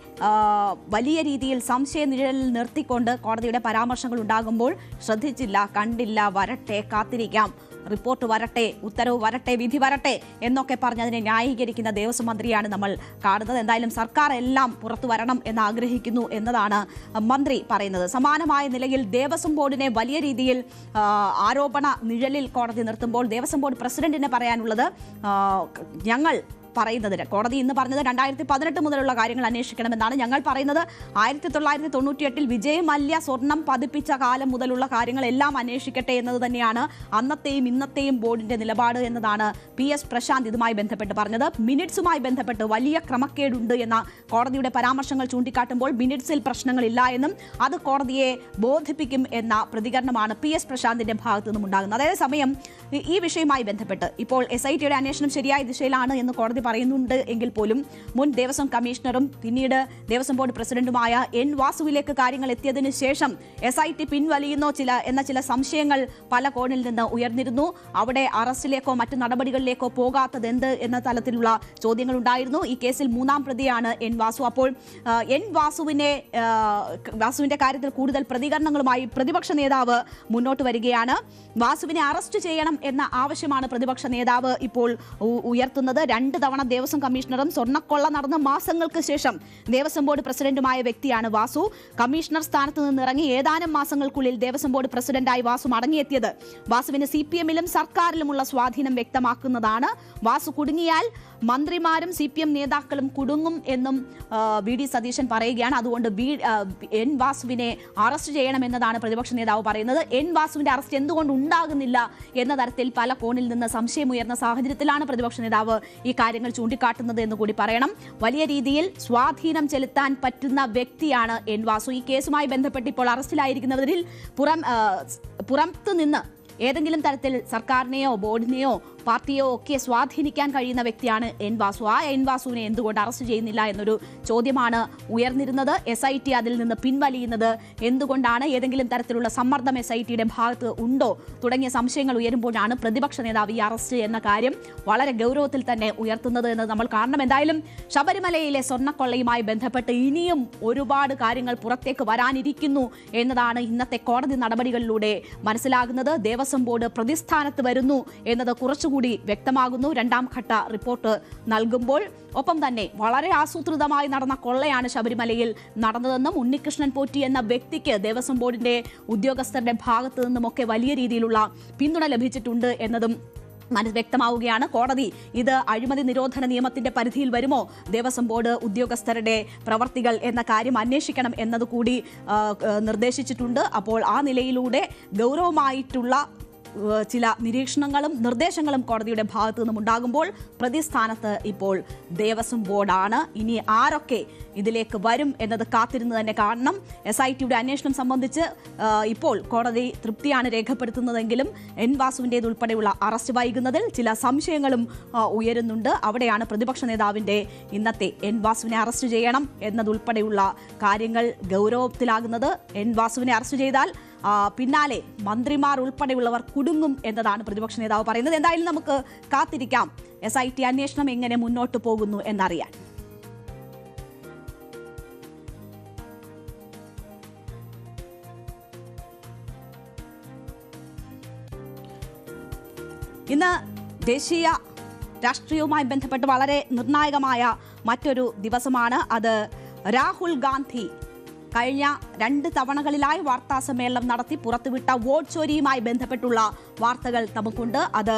വലിയ രീതിയിൽ സംശയനിഴലിൽ നിർത്തിക്കൊണ്ട് കോടതിയുടെ പരാമർശങ്ങൾ ഉണ്ടാകുമ്പോൾ ശ്രദ്ധിച്ചില്ല, കണ്ടില്ല, വരട്ടെ, കാത്തിരിക്കാം, റിപ്പോർട്ട് വരട്ടെ, ഉത്തരവ് വരട്ടെ, വിധി വരട്ടെ എന്നൊക്കെ പറഞ്ഞ് അതിനെ ന്യായീകരിക്കുന്ന ദേവസ്വം മന്ത്രിയാണ് നമ്മൾ കാണുന്നത്. എന്തായാലും സർക്കാർ എല്ലാം പുറത്തു വരണം എന്ന് ആഗ്രഹിക്കുന്നു എന്നതാണ് മന്ത്രി പറയുന്നത്. സമാനമായ നിലയിൽ ദേവസ്വം ബോർഡിനെ വലിയ രീതിയിൽ ആരോപണ നിഴലിൽ കോടതി നിർത്തുമ്പോൾ ദേവസ്വം ബോർഡ് പ്രസിഡന്റിന് പറയാനുള്ളത്, ഞങ്ങൾ പറയുന്നതിന് കോടതി ഇന്ന് പറഞ്ഞത് 2018 മുതലുള്ള കാര്യങ്ങൾ അന്വേഷിക്കണമെന്നാണ്. ഞങ്ങൾ പറയുന്നത് 1998 വിജയ് മല്യ സ്വർണം പതിപ്പിച്ച കാലം മുതലുള്ള കാര്യങ്ങളെല്ലാം അന്വേഷിക്കട്ടെ എന്നത് തന്നെയാണ് അന്നത്തെയും ഇന്നത്തെയും ബോർഡിന്റെ നിലപാട് എന്നതാണ് PS പ്രശാന്ത് ഇതുമായി ബന്ധപ്പെട്ട് പറഞ്ഞത്. മിനിറ്റ്സുമായി ബന്ധപ്പെട്ട് വലിയ ക്രമക്കേടുണ്ട് എന്ന കോടതിയുടെ പരാമർശങ്ങൾ ചൂണ്ടിക്കാട്ടുമ്പോൾ മിനിറ്റ്സിൽ പ്രശ്നങ്ങളില്ല എന്നും അത് കോടതിയെ ബോധിപ്പിക്കും എന്ന പ്രതികരണമാണ് PS പ്രശാന്തിന്റെ ഭാഗത്തു നിന്നും ഉണ്ടാകുന്നത്. അതേസമയം ഈ വിഷയവുമായി ബന്ധപ്പെട്ട് ഇപ്പോൾ SITയുടെ അന്വേഷണം ശരിയായ ദിശയിലാണ് എന്ന് കോടതി പറയുന്നുണ്ട് എങ്കിൽ പോലും മുൻ ദേവസ്വം കമ്മീഷണറും പിന്നീട് ദേവസ്വം ബോർഡ് പ്രസിഡന്റുമായ N വാസുവിലേക്ക് കാര്യങ്ങൾ എത്തിയതിനു ശേഷം SIT പിൻവലിയുന്നോ എന്ന ചില സംശയങ്ങൾ പല കോണിൽ നിന്ന് ഉയർന്നിരുന്നു. അവിടെ അറസ്റ്റിലേക്കോ മറ്റു നടപടികളിലേക്കോ പോകാത്തത് എന്ത് എന്ന തലത്തിലുള്ള ചോദ്യങ്ങൾ ഉണ്ടായിരുന്നു. ഈ കേസിൽ മൂന്നാം പ്രതിയാണ് N വാസു. അപ്പോൾ N വാസുവിന്റെ കാര്യത്തിൽ കൂടുതൽ പ്രതികരണങ്ങളുമായി പ്രതിപക്ഷ നേതാവ് മുന്നോട്ട് വരികയാണ്. വാസുവിനെ അറസ്റ്റ് ചെയ്യണം എന്ന ആവശ്യമാണ് പ്രതിപക്ഷ നേതാവ് ഇപ്പോൾ ഉയർത്തുന്നത്. 2 തവണ ദേവസ്വം കമ്മീഷണറും സ്വർണ്ണക്കൊള്ള നടന്ന മാസങ്ങൾക്ക് ശേഷം ദേവസ്വം ബോർഡ് പ്രസിഡന്റുമായ വ്യക്തിയാണ് വാസു. കമ്മീഷണർ സ്ഥാനത്ത് നിന്നിറങ്ങി ഏതാനും മാസങ്ങൾക്കുള്ളിൽ ദേവസ്വം ബോർഡ് പ്രസിഡന്റായി വാസു മടങ്ങിയെത്തിയത് വാസുവിന് CPM-ലും സർക്കാരിലുമുള്ള സ്വാധീനം വ്യക്തമാക്കുന്നതാണ്. വാസു കുടുങ്ങിയാൽ മന്ത്രിമാരും CPM നേതാക്കളും കുടുങ്ങും എന്നും VD സതീശൻ പറയുകയാണ്. അതുകൊണ്ട് N വാസുവിനെ അറസ്റ്റ് ചെയ്യണമെന്നതാണ് പ്രതിപക്ഷ നേതാവ് പറയുന്നത്. N വാസുവിന്റെ അറസ്റ്റ് എന്തുകൊണ്ട് ഉണ്ടാകുന്നില്ല എന്ന തരത്തിൽ പല കോണിൽ നിന്ന് സംശയമുയർന്ന സാഹചര്യത്തിലാണ് പ്രതിപക്ഷ നേതാവ് ഈ കാര്യങ്ങൾ ചൂണ്ടിക്കാട്ടുന്നത് എന്ന് കൂടി പറയണം. വലിയ രീതിയിൽ സ്വാധീനം ചെലുത്താൻ പറ്റുന്ന വ്യക്തിയാണ് N വാസു. ഈ കേസുമായി ബന്ധപ്പെട്ട് ഇപ്പോൾ അറസ്റ്റിലായിരിക്കുന്നവരിൽ പുറത്തു നിന്ന് ഏതെങ്കിലും തരത്തിൽ സർക്കാരിനെയോ ബോർഡിനെയോ പാർട്ടിയോ ഒക്കെ സ്വാധീനിക്കാൻ കഴിയുന്ന വ്യക്തിയാണ് എൻ വാസു. ആ എൻ വാസുവിനെ എന്തുകൊണ്ട് അറസ്റ്റ് ചെയ്യുന്നില്ല എന്നൊരു ചോദ്യമാണ് ഉയർന്നിരുന്നത്. SIT അതിൽ നിന്ന് പിൻവലിയുന്നത് എന്തുകൊണ്ടാണ്? ഏതെങ്കിലും തരത്തിലുള്ള സമ്മർദ്ദം SITയുടെ ഭാഗത്ത് ഉണ്ടോ തുടങ്ങിയ സംശയങ്ങൾ ഉയരുമ്പോഴാണ് പ്രതിപക്ഷ നേതാവ് ഈ അറസ്റ്റ് എന്ന കാര്യം വളരെ ഗൗരവത്തിൽ തന്നെ ഉയർത്തുന്നത് എന്ന് നമ്മൾ കാണണം. എന്തായാലും ശബരിമലയിലെ സ്വർണ്ണക്കൊള്ളയുമായി ബന്ധപ്പെട്ട് ഇനിയും ഒരുപാട് കാര്യങ്ങൾ പുറത്തേക്ക് വരാനിരിക്കുന്നു എന്നതാണ് ഇന്നത്തെ കോടതി നടപടികളിലൂടെ മനസ്സിലാകുന്നത്. ദേവസ്വം ബോർഡ് പ്രതിസ്ഥാനത്ത് വരുന്നു എന്നത് കുറച്ചുകൂടി വ്യക്തമാകുന്നു രണ്ടാം ഘട്ട റിപ്പോർട്ട് നൽകുമ്പോൾ. ഒപ്പം തന്നെ വളരെ ആസൂത്രിതമായി നടന്ന കൊള്ളയാണ് ശബരിമലയിൽ നടന്നതെന്നും ഉണ്ണികൃഷ്ണൻ പോറ്റി എന്ന വ്യക്തിക്ക് ദേവസ്വം ബോർഡിന്റെ ഉദ്യോഗസ്ഥരുടെ ഭാഗത്തു നിന്നുമൊക്കെ വലിയ രീതിയിലുള്ള പിന്തുണ ലഭിച്ചിട്ടുണ്ട് എന്നതും വ്യക്തമാവുകയാണ്. കോടതി ഇത് അഴിമതി നിരോധന നിയമത്തിന്റെ പരിധിയിൽ വരുമോ, ദേവസ്വം ബോർഡ് ഉദ്യോഗസ്ഥരുടെ പ്രവർത്തികൾ എന്ന കാര്യം അന്വേഷിക്കണം എന്നതുകൂടി നിർദ്ദേശിച്ചിട്ടുണ്ട്. അപ്പോൾ ആ നിലയിലൂടെ ഗൗരവമായിട്ടുള്ള ചില നിരീക്ഷണങ്ങളും നിർദ്ദേശങ്ങളും കോടതിയുടെ ഭാഗത്തു നിന്നും ഉണ്ടാകുമ്പോൾ പ്രതിസ്ഥാനത്ത് ഇപ്പോൾ ദേവസ്വം ബോർഡാണ്. ഇനി ആരൊക്കെ ഇതിലേക്ക് വരും എന്നത് കാത്തിരുന്ന് തന്നെ കാണണം. SITയുടെ അന്വേഷണം സംബന്ധിച്ച് ഇപ്പോൾ കോടതി തൃപ്തിയാണ് രേഖപ്പെടുത്തുന്നതെങ്കിലും എൻ വാസുവിൻ്റേതുൾപ്പെടെയുള്ള അറസ്റ്റ് വൈകുന്നതിൽ ചില സംശയങ്ങളും ഉയരുന്നുണ്ട്. അവിടെയാണ് പ്രതിപക്ഷ നേതാവിൻ്റെ ഇന്നത്തെ എൻ വാസുവിനെ അറസ്റ്റ് ചെയ്യണം എന്നതുൾപ്പെടെയുള്ള കാര്യങ്ങൾ ഗൗരവത്തിലാകുന്നത്. എൻ വാസുവിനെ അറസ്റ്റ് ചെയ്താൽ പിന്നാലെ മന്ത്രിമാർ ഉൾപ്പെടെയുള്ളവർ കുടുങ്ങും എന്നതാണ് പ്രതിപക്ഷ നേതാവ് പറയുന്നത്. എന്തായാലും നമുക്ക് കാത്തിരിക്കാം SIT അന്വേഷണം എങ്ങനെ മുന്നോട്ട് പോകുന്നു എന്നറിയാൻ. ഇന്ന് ദേശീയ രാഷ്ട്രീയവുമായി ബന്ധപ്പെട്ട് വളരെ നിർണായകമായ മറ്റൊരു ദിവസമാണ്. അത് രാഹുൽ ഗാന്ധി കഴിഞ്ഞ 2 തവണകളിലായി വാർത്താ സമ്മേളനം നടത്തി പുറത്തുവിട്ട വോട്ട് ചോരിയുമായി ബന്ധപ്പെട്ടുള്ള വാർത്തകൾ നമുക്കുണ്ട്. അത്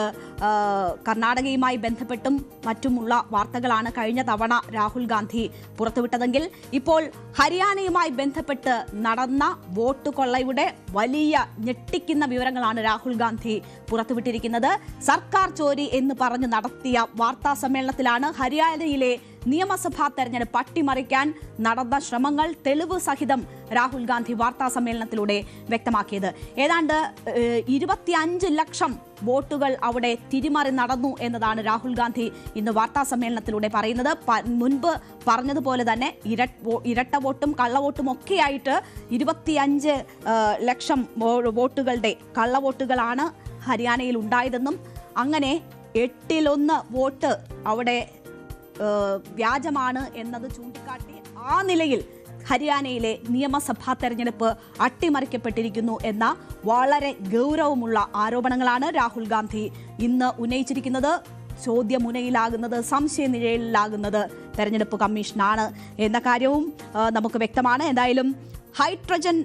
കർണാടകയുമായി ബന്ധപ്പെട്ടും മറ്റുമുള്ള വാർത്തകളാണ് കഴിഞ്ഞ തവണ രാഹുൽ ഗാന്ധി പുറത്തുവിട്ടതെങ്കിൽ ഇപ്പോൾ ഹരിയാനയുമായി ബന്ധപ്പെട്ട് നടന്ന വോട്ട് കൊള്ളയുടെ വലിയ ഞെട്ടിക്കുന്ന വിവരങ്ങളാണ് രാഹുൽ ഗാന്ധി പുറത്തുവിട്ടിരിക്കുന്നത്. സർക്കാർ ചോരി എന്ന് പറഞ്ഞ് നടത്തിയ വാർത്താ സമ്മേളനത്തിലാണ് ഹരിയാനയിലെ നിയമസഭാ തെരഞ്ഞെടുപ്പ് അട്ടിമറിക്കാൻ നടന്ന ശ്രമങ്ങൾ തെളിവ് സഹിതം രാഹുൽ ഗാന്ധി വാർത്താ സമ്മേളനത്തിലൂടെ വ്യക്തമാക്കിയത്. ഏതാണ്ട് 25 ലക്ഷം വോട്ടുകൾ അവിടെ തിരിമറി നടന്നു എന്നതാണ് രാഹുൽ ഗാന്ധി ഇന്ന് വാർത്താ സമ്മേളനത്തിലൂടെ പറയുന്നത്. മുൻപ് പറഞ്ഞതുപോലെ തന്നെ ഇരട്ട വോട്ടും കള്ളവോട്ടും ഒക്കെയായിട്ട് 25 ലക്ഷം വോട്ടുകളുടെ കള്ളവോട്ടുകളാണ് ഹരിയാനയിൽ ഉണ്ടായതെന്നും അങ്ങനെ 8-1 വോട്ട് അവിടെ വ്യാജമാണ് എന്നത് ചൂണ്ടിക്കാട്ടി ആ നിലയിൽ ഹരിയാനയിലെ നിയമസഭാ തെരഞ്ഞെടുപ്പ് അട്ടിമറിക്കപ്പെട്ടിരിക്കുന്നു എന്ന വളരെ ഗൗരവമുള്ള ആരോപണങ്ങളാണ് രാഹുൽ ഗാന്ധി ഇന്ന് ഉന്നയിച്ചിരിക്കുന്നത്. ചോദ്യമുനയിലാകുന്നത്, സംശയനിഴലിലാകുന്നത് തെരഞ്ഞെടുപ്പ് കമ്മീഷനാണ് എന്ന കാര്യവും നമുക്ക് വ്യക്തമാണ്. എന്തായാലും ഹൈഡ്രജൻ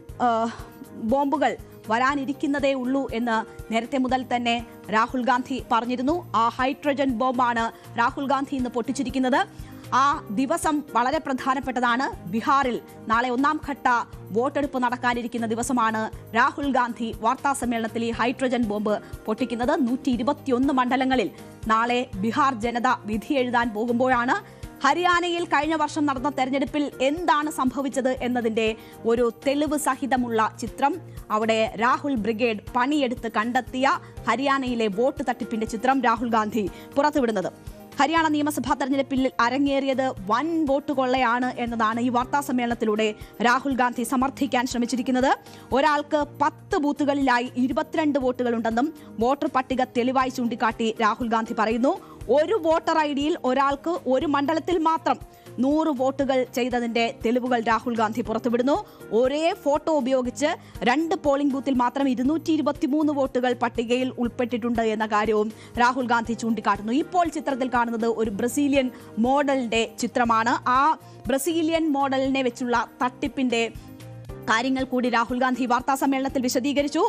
ബോംബുകൾ വരാനിരിക്കുന്നതേ ഉള്ളൂ എന്ന് നേരത്തെ മുതൽ തന്നെ രാഹുൽ ഗാന്ധി പറഞ്ഞിരുന്നു. ആ ഹൈഡ്രജൻ ബോംബാണ് രാഹുൽ ഗാന്ധി ഇന്ന് പൊട്ടിച്ചിരിക്കുന്നത്. ആ ദിവസം വളരെ പ്രധാനപ്പെട്ടതാണ്. ബീഹാറിൽ നാളെ 1ാം ഘട്ട വോട്ടെടുപ്പ് നടക്കാനിരിക്കുന്ന ദിവസമാണ് രാഹുൽ ഗാന്ധി വാർത്താ സമ്മേളനത്തിൽ ഈ ഹൈഡ്രജൻ ബോംബ് പൊട്ടിക്കുന്നത്. 121 മണ്ഡലങ്ങളിൽ നാളെ ബീഹാർ ജനത വിധി എഴുതാൻ പോകുമ്പോഴാണ് ഹരിയാനയിൽ കഴിഞ്ഞ വർഷം നടന്ന തെരഞ്ഞെടുപ്പിൽ എന്താണ് സംഭവിച്ചത് എന്നതിൻ്റെ ഒരു തെളിവ് സഹിതമുള്ള ചിത്രം, അവിടെ രാഹുൽ ബ്രിഗേഡ് പണിയെടുത്ത് കണ്ടെത്തിയ ഹരിയാനയിലെ വോട്ട് തട്ടിപ്പിന്റെ ചിത്രം രാഹുൽ ഗാന്ധി പുറത്തുവിടുന്നത്. ഹരിയാന നിയമസഭാ തെരഞ്ഞെടുപ്പിൽ അരങ്ങേറിയത് വൻ വോട്ട് കൊള്ളയാണ് എന്നതാണ് ഈ വാർത്താ സമ്മേളനത്തിലൂടെ രാഹുൽ ഗാന്ധി സമർത്ഥിക്കാൻ ശ്രമിച്ചിരിക്കുന്നത്. ഒരാൾക്ക് 10 ബൂത്തുകളിലായി 22 വോട്ടുകളുണ്ടെന്നും വോട്ടർ പട്ടിക തെളിവായി ചൂണ്ടിക്കാട്ടി രാഹുൽ ഗാന്ധി പറയുന്നു. ഒരു വോട്ടർ ഐഡിയിൽ ഒരാൾക്ക് ഒരു മണ്ഡലത്തിൽ മാത്രം 100 വോട്ടുകൾ ചെയ്തതിന്റെ തെളിവുകൾ രാഹുൽ ഗാന്ധി പുറത്തുവിടുന്നു. ഒരേ ഫോട്ടോ ഉപയോഗിച്ച് 2 പോളിംഗ് ബൂത്തിൽ മാത്രം 223 വോട്ടുകൾ പട്ടികയിൽ ഉൾപ്പെട്ടിട്ടുണ്ട് എന്ന കാര്യവും രാഹുൽ ഗാന്ധി ചൂണ്ടിക്കാട്ടുന്നു. ഇപ്പോൾ ചിത്രത്തിൽ കാണുന്നത് ഒരു ബ്രസീലിയൻ മോഡലിന്റെ ചിത്രമാണ്. ആ ബ്രസീലിയൻ മോഡലിനെ വെച്ചുള്ള തട്ടിപ്പിന്റെ കാര്യങ്ങൾ കൂടി രാഹുൽ ഗാന്ധി വാർത്താ സമ്മേളനത്തിൽ വിശദീകരിച്ചു.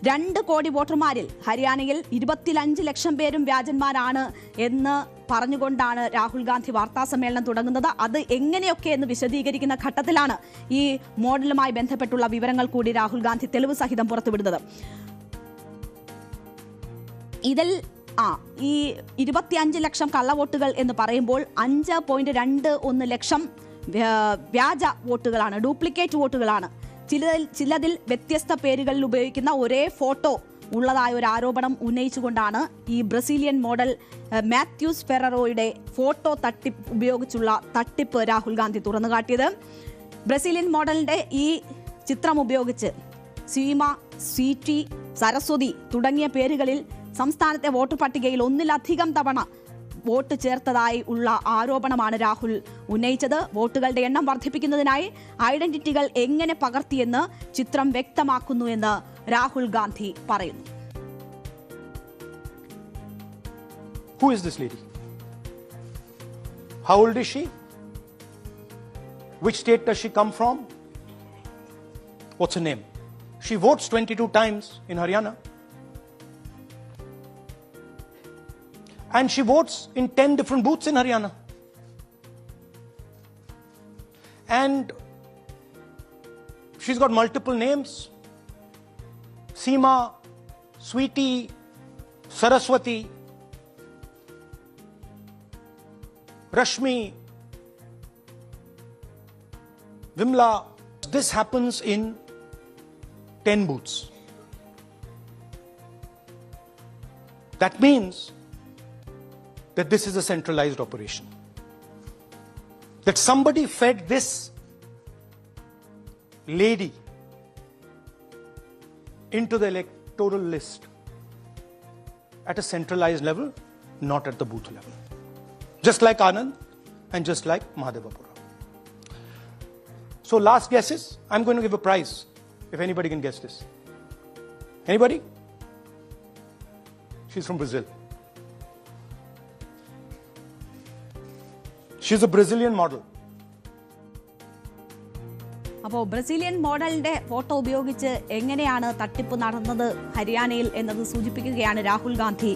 2 കോടി വോട്ടർമാരിൽ ഹരിയാനയിൽ 25 ലക്ഷം പേരും വ്യാജന്മാരാണ് എന്ന് പറഞ്ഞുകൊണ്ടാണ് രാഹുൽ ഗാന്ധി വാർത്താ സമ്മേളനം തുടങ്ങുന്നത്. അത് എങ്ങനെയൊക്കെ എന്ന് വിശദീകരിക്കുന്ന ഘട്ടത്തിലാണ് ഈ മോഡലുമായി ബന്ധപ്പെട്ടുള്ള വിവരങ്ങൾ കൂടി രാഹുൽ ഗാന്ധി തെളിവ് സഹിതം പുറത്തുവിടുന്നത്. ഇതിൽ ഈ 25 ലക്ഷം കള്ളവോട്ടുകൾ എന്ന് പറയുമ്പോൾ 5.21 ലക്ഷം വ്യാജ വോട്ടുകളാണ്, ഡ്യൂപ്ലിക്കേറ്റ് വോട്ടുകളാണ്. ചിലതിൽ വ്യത്യസ്ത പേരുകളിൽ ഉപയോഗിക്കുന്ന ഒരേ ഫോട്ടോ ഉള്ളതായ ഒരു ആരോപണം ഉന്നയിച്ചുകൊണ്ടാണ് ഈ ബ്രസീലിയൻ മോഡൽ മാത്യൂസ് ഫെററോയുടെ ഫോട്ടോ ഉപയോഗിച്ചുള്ള തട്ടിപ്പ് രാഹുൽ ഗാന്ധി തുറന്നുകാട്ടിയത്. ബ്രസീലിയൻ മോഡലിന്റെ ഈ ചിത്രം ഉപയോഗിച്ച് സീമ, സ്വീറ്റി, സരസ്വതി തുടങ്ങിയ പേരുകളിൽ സംസ്ഥാനത്തെ വോട്ടർ പട്ടികയിൽ ഒന്നിലധികം തവണ വോട്ട് ചേർത്തതായി ഉള്ള ആരോപണമാണ് രാഹുൽ ഉന്നയിച്ചത്. വോട്ടുകളുടെ എണ്ണം വർദ്ധിപ്പിക്കുന്നതിനായി ഐഡന്റിറ്റികൾ എങ്ങനെ പകർത്തിയെന്ന് ചിത്രം വ്യക്തമാക്കുന്നു എന്ന് രാഹുൽ ഗാന്ധി പറയുന്നു. Who is this lady? How old is she? Which state does she come from? What's her name? She votes 22 times in Haryana. And she votes in 10 different booths in Haryana. And she's got multiple names. Seema, Sweetie, Saraswati, Rashmi, Vimla. This happens in 10 booths. That means that this is a centralized operation. That somebody fed this lady into the electoral list at a centralized level, not at the booth level. Just like Anand and just like Mahadevapura. So last guesses, I'm going to give a prize if anybody can guess this. Anybody? She's from Brazil. She's a Brazilian model. അപ്പോൾ Brazilian മോഡലിന്റെ photo ഉപയോഗിച്ച് എങ്ങനെയാണ് തട്ടിപ്പ് നടന്നത് ഹരിയാനയിൽ എന്നത് സൂചിപ്പിക്കുകയാണ് രാഹുൽ ഗാന്ധി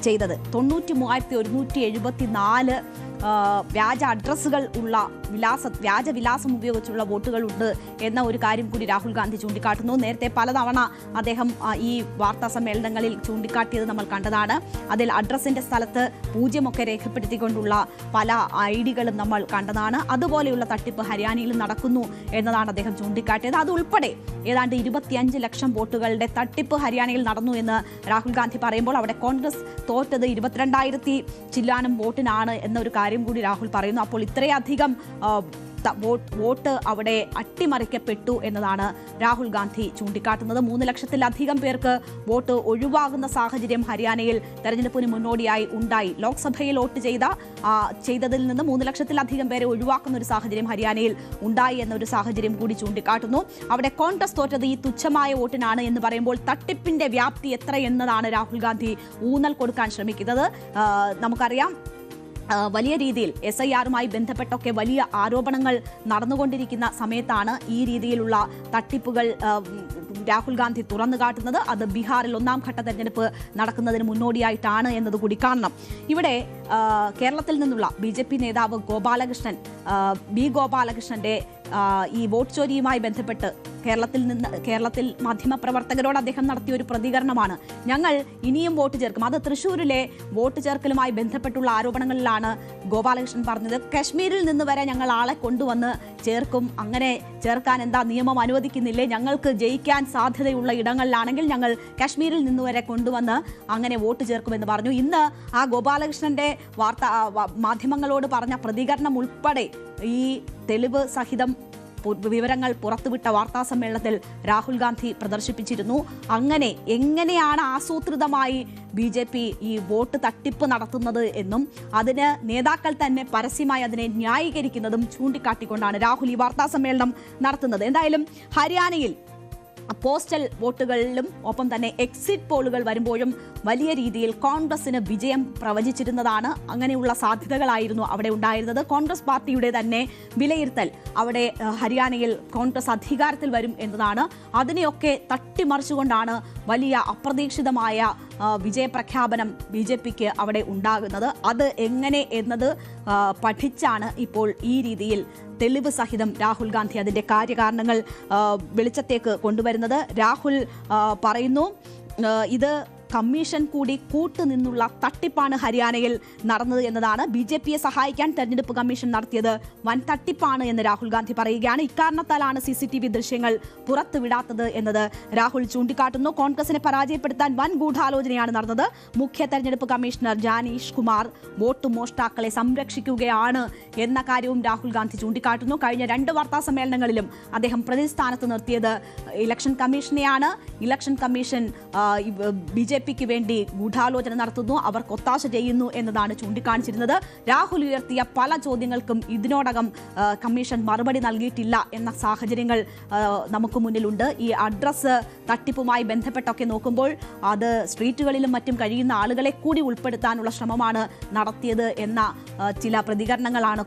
ചെയ്തത്. 93,174 വ്യാജ അഡ്രസ്സുകൾ ഉള്ള വ്യാജ വിലാസം ഉപയോഗിച്ചുള്ള വോട്ടുകളുണ്ട് എന്ന ഒരു കാര്യം കൂടി രാഹുൽ ഗാന്ധി ചൂണ്ടിക്കാട്ടുന്നു. നേരത്തെ പലതവണ അദ്ദേഹം ഈ വാർത്താ സമ്മേളനങ്ങളിൽ ചൂണ്ടിക്കാട്ടിയത് നമ്മൾ കണ്ടതാണ്. അതിൽ അഡ്രസ്സിന്റെ സ്ഥലത്ത് 0 ഒക്കെ രേഖപ്പെടുത്തിക്കൊണ്ടുള്ള പല ഐഡികളും നമ്മൾ കണ്ടതാണ്. അതുപോലെയുള്ള തട്ടിപ്പ് ഹരിയാനയിൽ നടക്കുന്നു എന്നതാണ് അദ്ദേഹം ചൂണ്ടിക്കാട്ടിയത്. അതുൾപ്പെടെ ഏതാണ്ട് 25 ലക്ഷം വോട്ടുകളുടെ തട്ടിപ്പ് ഹരിയാനയിൽ നടന്നു എന്ന് രാഹുൽ ഗാന്ധി പറയുമ്പോൾ അവിടെ കോൺഗ്രസ് തോറ്റത് 22,000 ചില്ലാനം വോട്ടിനാണ് എന്നൊരു കാര്യം കൂടി രാഹുൽ പറയുന്നു. അപ്പോൾ ഇത്രയധികം വോട്ട് അവിടെ അട്ടിമറിക്കപ്പെട്ടു എന്നതാണ് രാഹുൽ ഗാന്ധി ചൂണ്ടിക്കാട്ടുന്നത്. 3 ലക്ഷത്തിലധികം പേർക്ക് വോട്ട് ഒഴിവാകുന്ന സാഹചര്യം ഹരിയാനയിൽ തെരഞ്ഞെടുപ്പിന് മുന്നോടിയായി ഉണ്ടായി. ലോക്സഭയിൽ വോട്ട് ചെയ്തതിൽ നിന്ന് 3 ലക്ഷത്തിലധികം പേരെ ഒഴിവാക്കുന്ന ഒരു സാഹചര്യം ഹരിയാനയിൽ ഉണ്ടായി എന്നൊരു സാഹചര്യം കൂടി ചൂണ്ടിക്കാട്ടുന്നു. അവിടെ കോൺഗ്രസ് തോറ്റത് ഈ തുച്ഛമായ വോട്ടിനാണ് എന്ന് പറയുമ്പോൾ തട്ടിപ്പിന്റെ വ്യാപ്തി എത്ര എന്നതാണ് രാഹുൽ ഗാന്ധി ഊന്നൽ കൊടുക്കാൻ ശ്രമിക്കുന്നത്. നമുക്കറിയാം വലിയ രീതിയിൽ SIRമായി ബന്ധപ്പെട്ടൊക്കെ വലിയ ആരോപണങ്ങൾ നടന്നുകൊണ്ടിരിക്കുന്ന സമയത്താണ് ഈ രീതിയിലുള്ള തട്ടിപ്പുകൾ രാഹുൽ ഗാന്ധി തുറന്നു കാട്ടുന്നത്. അത് ബീഹാറിൽ 1ാം ഘട്ട തെരഞ്ഞെടുപ്പ് നടക്കുന്നതിന് മുന്നോടിയായിട്ടാണ് എന്നതുകൂടി കാണണം. ഇവിടെ കേരളത്തിൽ നിന്നുള്ള BJP നേതാവ് ഗോപാലകൃഷ്ണന്റെ ഈ വോട്ട് ചോരിയുമായി ബന്ധപ്പെട്ട് കേരളത്തിൽ മാധ്യമപ്രവർത്തകരോട് അദ്ദേഹം നടത്തിയ ഒരു പ്രതികരണമാണ്. ഞങ്ങൾ ഇനിയും വോട്ട് ചേർക്കും. അത് തൃശ്ശൂരിലെ വോട്ട് ചേർക്കലുമായി ബന്ധപ്പെട്ടുള്ള ആരോപണങ്ങളിലാണ് ഗോപാലകൃഷ്ണൻ പറഞ്ഞത്. കശ്മീരിൽ നിന്ന് വരെ ഞങ്ങൾ ആളെ കൊണ്ടുവന്ന് ചേർക്കും. അങ്ങനെ ചേർക്കാൻ എന്താ നിയമം അനുവദിക്കുന്നില്ലേ? ഞങ്ങൾക്ക് ജയിക്കാൻ സാധ്യതയുള്ള ഇടങ്ങളിലാണെങ്കിൽ ഞങ്ങൾ കശ്മീരിൽ നിന്ന് വരെ കൊണ്ടുവന്ന് അങ്ങനെ വോട്ട് ചേർക്കുമെന്ന് പറഞ്ഞു. ഇന്ന് ആ ഗോപാലകൃഷ്ണന്റെ മാധ്യമങ്ങളോട് പറഞ്ഞ പ്രതികരണം ഉൾപ്പെടെ ഈ തെളിവ് സഹിതം വിവരങ്ങൾ പുറത്തുവിട്ട വാർത്താ സമ്മേളനത്തിൽ രാഹുൽ ഗാന്ധി പ്രദർശിപ്പിച്ചിരുന്നു. അങ്ങനെ എങ്ങനെയാണ് ആസൂത്രിതമായി BJP ഈ വോട്ട് തട്ടിപ്പ് നടത്തുന്നത് എന്നും അതിന് നേതാക്കൾ തന്നെ പരസ്യമായി അതിനെ ന്യായീകരിക്കുന്നതും ചൂണ്ടിക്കാട്ടിക്കൊണ്ടാണ് രാഹുൽ ഈ വാർത്താ സമ്മേളനം നടത്തുന്നത്. എന്തായാലും ഹരിയാനയിൽ പോസ്റ്റൽ വോട്ടുകളിലും ഒപ്പം തന്നെ എക്സിറ്റ് പോളുകൾ വരുമ്പോഴും വലിയ രീതിയിൽ കോൺഗ്രസിന് വിജയം പ്രവചിച്ചിരുന്നതാണ്. അങ്ങനെയുള്ള സാധ്യതകളായിരുന്നു അവിടെ ഉണ്ടായിരുന്നത്. കോൺഗ്രസ് പാർട്ടിയുടെ തന്നെ വിലയിരുത്തൽ അവിടെ ഹരിയാനയിൽ കോൺഗ്രസ് അധികാരത്തിൽ വരും എന്നതാണ്. അതിനെയൊക്കെ തട്ടിമറിച്ചുകൊണ്ടാണ് വലിയ അപ്രതീക്ഷിതമായ വിജയപ്രഖ്യാപനം BJPക്ക് അവിടെ ഉണ്ടാകുന്നത്. അത് എങ്ങനെ എന്നത് പഠിച്ചാണ് ഇപ്പോൾ ഈ രീതിയിൽ തെളിവ് സഹിതം രാഹുൽ ഗാന്ധി അതിൻ്റെ കാര്യകാരണങ്ങൾ വെളിച്ചത്തേക്ക് കൊണ്ടുവരുന്നത്. രാഹുൽ പറയുന്നു ഇത് കമ്മീഷൻ കൂടി കൂട്ടുനിന്നുള്ള തട്ടിപ്പാണ് ഹരിയാനയിൽ നടന്നത് എന്നതാണ്. BJPയെ സഹായിക്കാൻ തെരഞ്ഞെടുപ്പ് കമ്മീഷൻ നടത്തിയത് വൻ തട്ടിപ്പാണ് എന്ന് രാഹുൽ ഗാന്ധി പറയുകയാണ്. ഇക്കാരണത്താലാണ് CCTV ദൃശ്യങ്ങൾ പുറത്തുവിടാത്തത് എന്നത് രാഹുൽ ചൂണ്ടിക്കാട്ടുന്നു. കോൺഗ്രസിനെ പരാജയപ്പെടുത്താൻ വൻ ഗൂഢാലോചനയാണ് നടന്നത്. മുഖ്യ തെരഞ്ഞെടുപ്പ് കമ്മീഷണർ ജാനീഷ് കുമാർ വോട്ട് മോഷ്ടാക്കളെ സംരക്ഷിക്കുകയാണ് എന്ന കാര്യവും രാഹുൽ ഗാന്ധി ചൂണ്ടിക്കാട്ടുന്നു. കഴിഞ്ഞ 2 വാർത്താ സമ്മേളനങ്ങളിലും അദ്ദേഹം പ്രതിസ്ഥാനത്ത് നിർത്തിയത് ഇലക്ഷൻ കമ്മീഷനെയാണ്. ഇലക്ഷൻ കമ്മീഷൻ BJPക്ക് വേണ്ടി ഗൂഢാലോചന നടത്തുന്നു, അവർക്ക് ഒത്താശ ചെയ്യുന്നു എന്നതാണ് ചൂണ്ടിക്കാണിച്ചിരുന്നത്. രാഹുൽ ഉയർത്തിയ പല ചോദ്യങ്ങൾക്കും ഇതിനോടകം കമ്മീഷൻ മറുപടി നൽകിയിട്ടില്ല എന്ന സാഹചര്യങ്ങൾ നമുക്ക് മുന്നിലുണ്ട്. ഈ അഡ്രസ്സ് തട്ടിപ്പുമായി ബന്ധപ്പെട്ടൊക്കെ നോക്കുമ്പോൾ അത് സ്ട്രീറ്റുകളിലും മറ്റും കഴിയുന്ന ആളുകളെ കൂടി ഉൾപ്പെടുത്താനുള്ള ശ്രമമാണ് നടത്തിയത് എന്ന ചില പ്രതികരണങ്ങളാണ്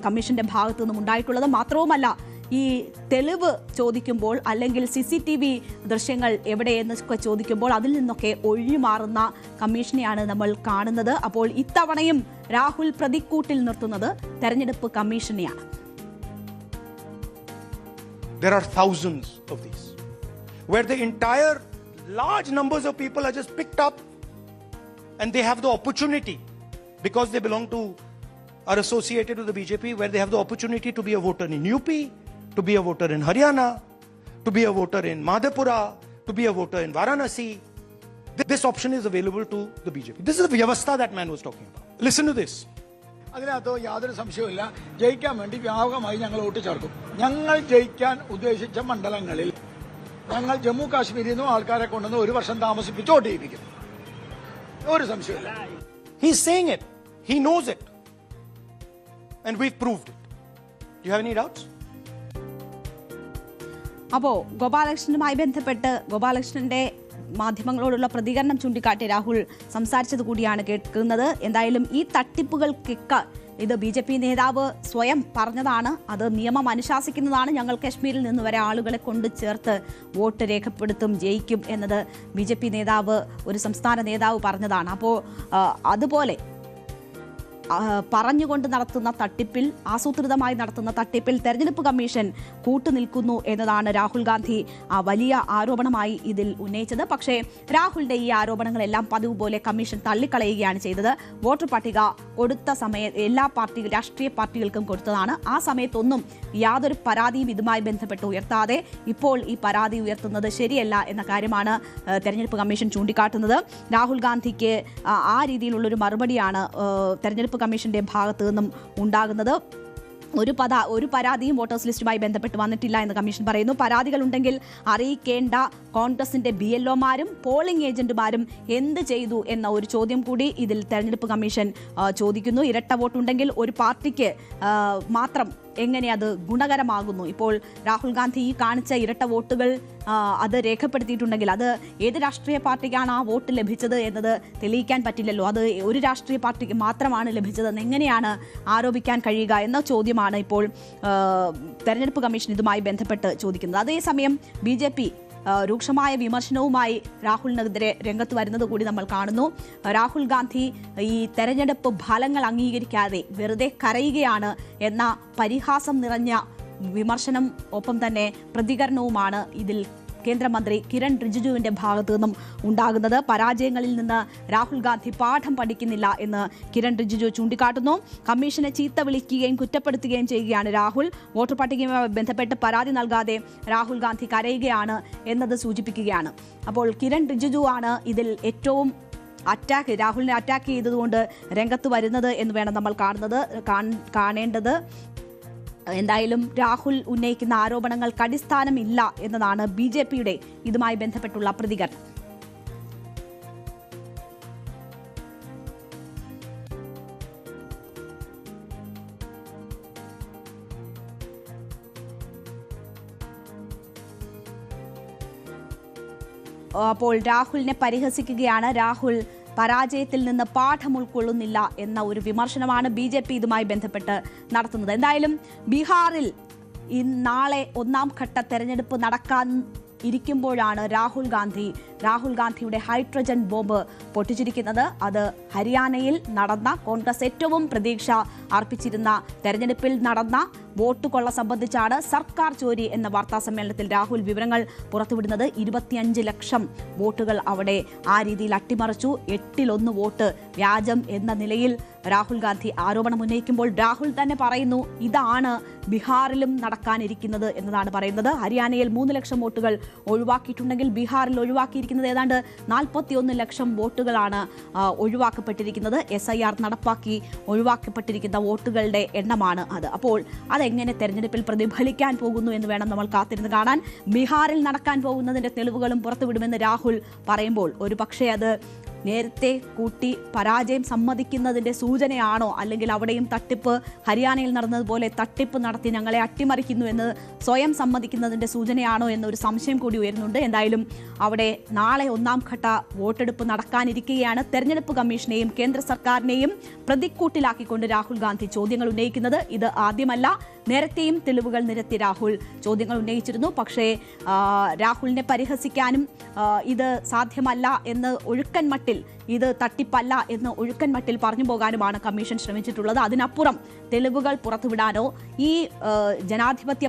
കമ്മീഷന്റെ ഭാഗത്തു നിന്നും ഉണ്ടായിട്ടുള്ളത്. മാത്രവുമല്ല, ഈ തെളിവ് ചോദിക്കുമ്പോൾ അല്ലെങ്കിൽ CCTV ദൃശ്യങ്ങൾ എവിടെയെന്നൊക്കെ ചോദിക്കുമ്പോൾ അതിൽ നിന്നൊക്കെ ഒഴിമാറുന്ന കമ്മീഷനെയാണ് നമ്മൾ കാണുന്നത്. അപ്പോൾ ഇത്തവണയും രാഹുൽ പ്രതിക്കൂട്ടിൽ നിർത്തുന്നത് തെരഞ്ഞെടുപ്പ് കമ്മീഷനെയാണ്. There are thousands of these where the entire large numbers of people are just picked up and they have the opportunity because they belong to are associated with the BJP, where they have the opportunity to be a voter in UP, to be a voter in Haryana, to be a voter in Madhepura, to be a voter in Varanasi. This option is available to the BJP. This is the vyavastha that man was talking about. Listen to this. അതിനകത്ത് യാതൊരു സംശയവുമില്ല. ജയിക്കാൻ വേണ്ടി വ്യാപകമായി ഞങ്ങൾ vote ചേർക്കും. ഞങ്ങൾ ജയിക്കാൻ ഉദ്ദേശിച്ച മണ്ഡലങ്ങളിൽ ഞങ്ങൾ ജമ്മു കാശ്മീരിൽ നിന്നും ആൾക്കാരെ കൊണ്ടുവന്ന് 1 വർഷം താമസിപ്പിച്ച് വോട്ട് ചെയ്യിപ്പിക്കും. ഒരു സംശയമില്ല. He's saying it. He knows it. And we've proved it. Do you have any doubts? അപ്പോൾ ഗോപാലകൃഷ്ണനുമായി ബന്ധപ്പെട്ട് ഗോപാലകൃഷ്ണന്റെ മാധ്യമങ്ങളോടുള്ള പ്രതികരണം ചൂണ്ടിക്കാട്ടി രാഹുൽ സംസാരിച്ചത് കൂടിയാണ് കേൾക്കുന്നത്. എന്തായാലും ഈ തട്ടിപ്പുകൾക്കൊക്കെ ഇത് BJP നേതാവ് സ്വയം പറഞ്ഞതാണ്. അത് നിയമം അനുശാസിക്കുന്നതാണ്. ഞങ്ങൾ കശ്മീരിൽ നിന്ന് വരെ ആളുകളെ കൊണ്ട് ചേർത്ത് വോട്ട് രേഖപ്പെടുത്തും, ജയിക്കും എന്നത് BJP നേതാവ്, ഒരു സംസ്ഥാന നേതാവ് പറഞ്ഞതാണ്. അപ്പോൾ അതുപോലെ പറഞ്ഞുകൊണ്ട് നടത്തുന്ന തട്ടിപ്പിൽ, ആസൂത്രിതമായി നടത്തുന്ന തട്ടിപ്പിൽ തെരഞ്ഞെടുപ്പ് കമ്മീഷൻ കൂട്ടുനിൽക്കുന്നു എന്നതാണ് രാഹുൽ ഗാന്ധി വലിയ ആരോപണമായി ഇതിൽ ഉന്നയിച്ചത്. പക്ഷേ രാഹുലിന്റെ ഈ ആരോപണങ്ങളെല്ലാം പതിവ് പോലെ കമ്മീഷൻ തള്ളിക്കളയുകയാണ് ചെയ്തത്. വോട്ടർ പട്ടിക കൊടുത്ത എല്ലാ രാഷ്ട്രീയ പാർട്ടികൾക്കും കൊടുത്തതാണ്. ആ സമയത്തൊന്നും യാതൊരു പരാതിയും ഇതുമായി ബന്ധപ്പെട്ട് ഉയർത്താതെ ഇപ്പോൾ ഈ പരാതി ഉയർത്തുന്നത് ശരിയല്ല എന്ന കാര്യമാണ് തെരഞ്ഞെടുപ്പ് കമ്മീഷൻ ചൂണ്ടിക്കാട്ടുന്നത്. രാഹുൽ ഗാന്ധിക്ക് ആ രീതിയിലുള്ളൊരു മറുപടിയാണ് തെരഞ്ഞെടുപ്പ് കമ്മീഷന്റെ ഭാഗത്തു നിന്നും ഉണ്ടാകുന്നത്. ഒരു പരാതിയും വോട്ടേഴ്സ് ലിസ്റ്റുമായി ബന്ധപ്പെട്ട് വന്നിട്ടില്ല എന്ന് കമ്മീഷൻ പറയുന്നു. പരാതികൾ ഉണ്ടെങ്കിൽ അറിയിക്കേണ്ട കോൺഗ്രസിന്റെ BLOമാരും പോളിംഗ് ഏജന്റുമാരും എന്ത് ചെയ്തു എന്ന ഒരു ചോദ്യം കൂടി ഇതിൽ തെരഞ്ഞെടുപ്പ് കമ്മീഷൻ ചോദിക്കുന്നു. ഇരട്ട വോട്ടുണ്ടെങ്കിൽ ഒരു പാർട്ടിക്ക് മാത്രം എങ്ങനെ അത് ഗുണകരമാകുന്നു? ഇപ്പോൾ രാഹുൽ ഗാന്ധി ഈ കാണിച്ച ഇരട്ട വോട്ടുകൾ അത് രേഖപ്പെടുത്തിയിട്ടുണ്ടെങ്കിൽ അത് ഏത് രാഷ്ട്രീയ പാർട്ടിക്കാണ് ആ വോട്ട് ലഭിച്ചത് എന്നത് തെളിയിക്കാൻ പറ്റില്ലല്ലോ. അത് ഒരു രാഷ്ട്രീയ പാർട്ടിക്ക് മാത്രമാണ് ലഭിച്ചതെന്ന് എങ്ങനെയാണ് ആരോപിക്കാൻ കഴിയുക എന്ന ചോദ്യമാണ് ഇപ്പോൾ തെരഞ്ഞെടുപ്പ് കമ്മീഷൻ ഇതുമായി ബന്ധപ്പെട്ട് ചോദിക്കുന്നത്. അതേസമയം BJP രൂക്ഷമായ വിമർശനവുമായി രാഹുലിനെതിരെ രംഗത്ത് വരുന്നത് കൂടി നമ്മൾ കാണുന്നു. രാഹുൽ ഗാന്ധി ഈ തെരഞ്ഞെടുപ്പ് ഫലങ്ങൾ അംഗീകരിക്കാതെ വെറുതെ കരയുകയാണ് എന്ന പരിഹാസം നിറഞ്ഞ വിമർശനം ഒപ്പം തന്നെ പ്രതികരണവുമാണ് ഇതിൽ കേന്ദ്രമന്ത്രി കിരൺ റിജിജുവിന്റെ ഭാഗത്തു നിന്നും ഉണ്ടാകുന്നത്. പരാജയങ്ങളിൽ നിന്ന് രാഹുൽ ഗാന്ധി പാഠം പഠിക്കുന്നില്ല എന്ന് കിരൺ റിജിജു ചൂണ്ടിക്കാട്ടുന്നു. കമ്മീഷനെ ചീത്ത വിളിക്കുകയും കുറ്റപ്പെടുത്തുകയും ചെയ്യുകയാണ് രാഹുൽ. വോട്ടർ പട്ടികയുമായി ബന്ധപ്പെട്ട് പരാതി നൽകാതെ രാഹുൽ ഗാന്ധി കരയുകയാണ് എന്നത് സൂചിപ്പിക്കുകയാണ്. അപ്പോൾ കിരൺ റിജിജു ആണ് ഇതിൽ ഏറ്റവും രാഹുലിനെ അറ്റാക്ക് ചെയ്തതുകൊണ്ട് രംഗത്ത് വരുന്നത് എന്ന് വേണം നമ്മൾ കാണേണ്ടത്. എന്തായാലും രാഹുൽ ഉന്നയിക്കുന്ന ആരോപണങ്ങൾക്ക് അടിസ്ഥാനമില്ല എന്നതാണ് BJPയുടെ ഇതുമായി ബന്ധപ്പെട്ടുള്ള പ്രതികരണം. അപ്പോൾ രാഹുലിനെ പരിഹസിക്കുകയാണ്. രാഹുൽ പരാജയത്തിൽ നിന്ന് പാഠം ഉൾക്കൊള്ളുന്നില്ല എന്ന ഒരു വിമർശനമാണ് BJP ഇതുമായി ബന്ധപ്പെട്ട് നടത്തുന്നത്. എന്തായാലും ബീഹാറിൽ നാളെ 1ാം ഘട്ട തെരഞ്ഞെടുപ്പ് നടക്കാൻ ഇരിക്കുമ്പോഴാണ് രാഹുൽ ഗാന്ധി രാഹുൽ ഗാന്ധിയുടെ ഹൈഡ്രജൻ ബോംബ് പൊട്ടിച്ചിരിക്കുന്നത്. അത് ഹരിയാനയിൽ നടന്ന കോൺഗ്രസ് ഏറ്റവും പ്രതീക്ഷ അർപ്പിച്ചിരുന്ന തെരഞ്ഞെടുപ്പിൽ നടന്ന വോട്ട് കൊള്ള സംബന്ധിച്ചാണ് സർക്കാർ ചോരി എന്ന വാർത്താ സമ്മേളനത്തിൽ രാഹുൽ വിവരങ്ങൾ പുറത്തുവിടുന്നത്. 25 ലക്ഷം വോട്ടുകൾ അവിടെ ആ രീതിയിൽ അട്ടിമറിച്ചു. 8-1 വോട്ട് വ്യാജം എന്ന നിലയിൽ രാഹുൽ ഗാന്ധി ആരോപണം ഉന്നയിക്കുമ്പോൾ രാഹുൽ തന്നെ പറയുന്നു ഇതാണ് ബീഹാറിലും നടക്കാനിരിക്കുന്നത് എന്നതാണ് പറയുന്നത്. ഹരിയാനയിൽ 3 ലക്ഷം വോട്ടുകൾ ഒഴിവാക്കിയിട്ടുണ്ടെങ്കിൽ ബീഹാറിൽ ഒഴിവാക്കിയിരിക്കുന്നത് ഏതാണ്ട് 41 ലക്ഷം വോട്ടുകളാണ് ഒഴിവാക്കപ്പെട്ടിരിക്കുന്നത്. SIR നടപ്പാക്കി ഒഴിവാക്കപ്പെട്ടിരിക്കുന്ന വോട്ടുകളുടെ എണ്ണമാണ് അത്. അപ്പോൾ അതെങ്ങനെ തെരഞ്ഞെടുപ്പിൽ പ്രതിഫലിക്കാൻ പോകുന്നു എന്ന് വേണം നമ്മൾ കാത്തിരുന്ന് കാണാൻ. ബീഹാറിൽ നടക്കാൻ പോകുന്നതിന്റെ തെളിവുകളും പുറത്തുവിടുമെന്ന് രാഹുൽ പറയുമ്പോൾ ഒരു പക്ഷേ അത് നേരത്തെ കൂട്ടി പരാജയം സമ്മതിക്കുന്നതിന്റെ സൂചനയാണോ, അല്ലെങ്കിൽ അവിടെയും തട്ടിപ്പ് ഹരിയാനയിൽ നടന്നതുപോലെ തട്ടിപ്പ് നടത്തി ഞങ്ങളെ അട്ടിമറിക്കുന്നു എന്ന് സ്വയം സമ്മതിക്കുന്നതിന്റെ സൂചനയാണോ എന്നൊരു സംശയം കൂടി ഉയരുന്നുണ്ട്. എന്തായാലും അവിടെ നാളെ 1ാം ഘട്ട വോട്ടെടുപ്പ് നടക്കാനിരിക്കുകയാണ്. തെരഞ്ഞെടുപ്പ് കമ്മീഷനെയും കേന്ദ്ര സർക്കാരിനെയും പ്രതിക്കൂട്ടിലാക്കിക്കൊണ്ട് രാഹുൽ ഗാന്ധി ചോദ്യങ്ങൾ ഉന്നയിക്കുന്നത് ഇത് ആദ്യമല്ല. നേരത്തെയും തെളിവുകൾ നിരത്തി രാഹുൽ ചോദ്യങ്ങൾ ഉന്നയിച്ചിരുന്നു. പക്ഷേ രാഹുലിനെ പരിഹസിക്കാനും ഇത് സാധ്യമല്ല എന്ന് ഒഴുക്കൻ മട്ടിൽ, ഇത് തട്ടിപ്പല്ല എന്ന് ഒഴുക്കൻ മട്ടിൽ പറഞ്ഞു പോകാനുമാണ് കമ്മീഷൻ ശ്രമിച്ചിട്ടുള്ളത്. അതിനപ്പുറം തെളിവുകൾ പുറത്തുവിടാനോ ഈ ജനാധിപത്യ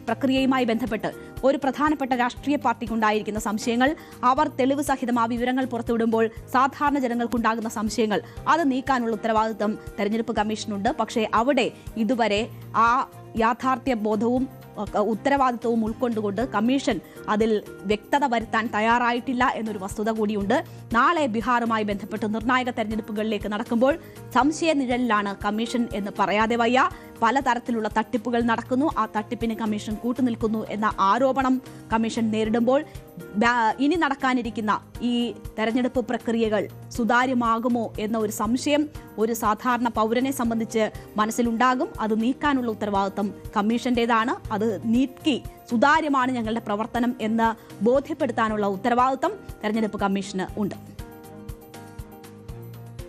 പ്രക്രിയയുമായി ബന്ധപ്പെട്ട് ഒരു പ്രധാനപ്പെട്ട രാഷ്ട്രീയ പാർട്ടിക്കുണ്ടായിരിക്കുന്ന സംശയങ്ങൾ, അവർ തെളിവ് സഹിതം ആ വിവരങ്ങൾ പുറത്തുവിടുമ്പോൾ സാധാരണ ജനങ്ങൾക്കുണ്ടാകുന്ന സംശയങ്ങൾ അത് നീക്കാനുള്ള ഉത്തരവാദിത്വം തെരഞ്ഞെടുപ്പ് കമ്മീഷനുണ്ട്. പക്ഷേ അവിടെ ഇതുവരെ ആ യാഥാർത്ഥ്യ ബോധവും ഉത്തരവാദിത്വവും ഉൾക്കൊണ്ടുകൊണ്ട് കമ്മീഷൻ അതിൽ വ്യക്തത വരുത്താൻ തയ്യാറായിട്ടില്ല എന്നൊരു വസ്തുത കൂടിയുണ്ട്. നാളെ ബീഹാറുമായി ബന്ധപ്പെട്ട് നിർണായക തെരഞ്ഞെടുപ്പുകളിലേക്ക് നടക്കുമ്പോൾ സംശയനിഴലിലാണ് കമ്മീഷൻ എന്ന് പറയാതെ വയ്യ. പലതരത്തിലുള്ള തട്ടിപ്പുകൾ നടക്കുന്നു, ആ തട്ടിപ്പിന് കമ്മീഷൻ കൂട്ടുനിൽക്കുന്നു എന്ന ആരോപണം കമ്മീഷൻ നേരിടുമ്പോൾ ഇനി നടക്കാനിരിക്കുന്ന ഈ തെരഞ്ഞെടുപ്പ് പ്രക്രിയകൾ സുതാര്യമാകുമോ എന്ന ഒരു സംശയം ഒരു സാധാരണ പൗരനെ സംബന്ധിച്ച് മനസ്സിലുണ്ടാകും. അത് നീക്കാനുള്ള ഉത്തരവാദിത്വം കമ്മീഷന്റേതാണ്. അത് നീക്കി സുതാര്യമാണ് ഞങ്ങളുടെ പ്രവർത്തനം എന്ന് ബോധ്യപ്പെടുത്താനുള്ള ഉത്തരവാദിത്വം തെരഞ്ഞെടുപ്പ് കമ്മീഷന് ഉണ്ട്.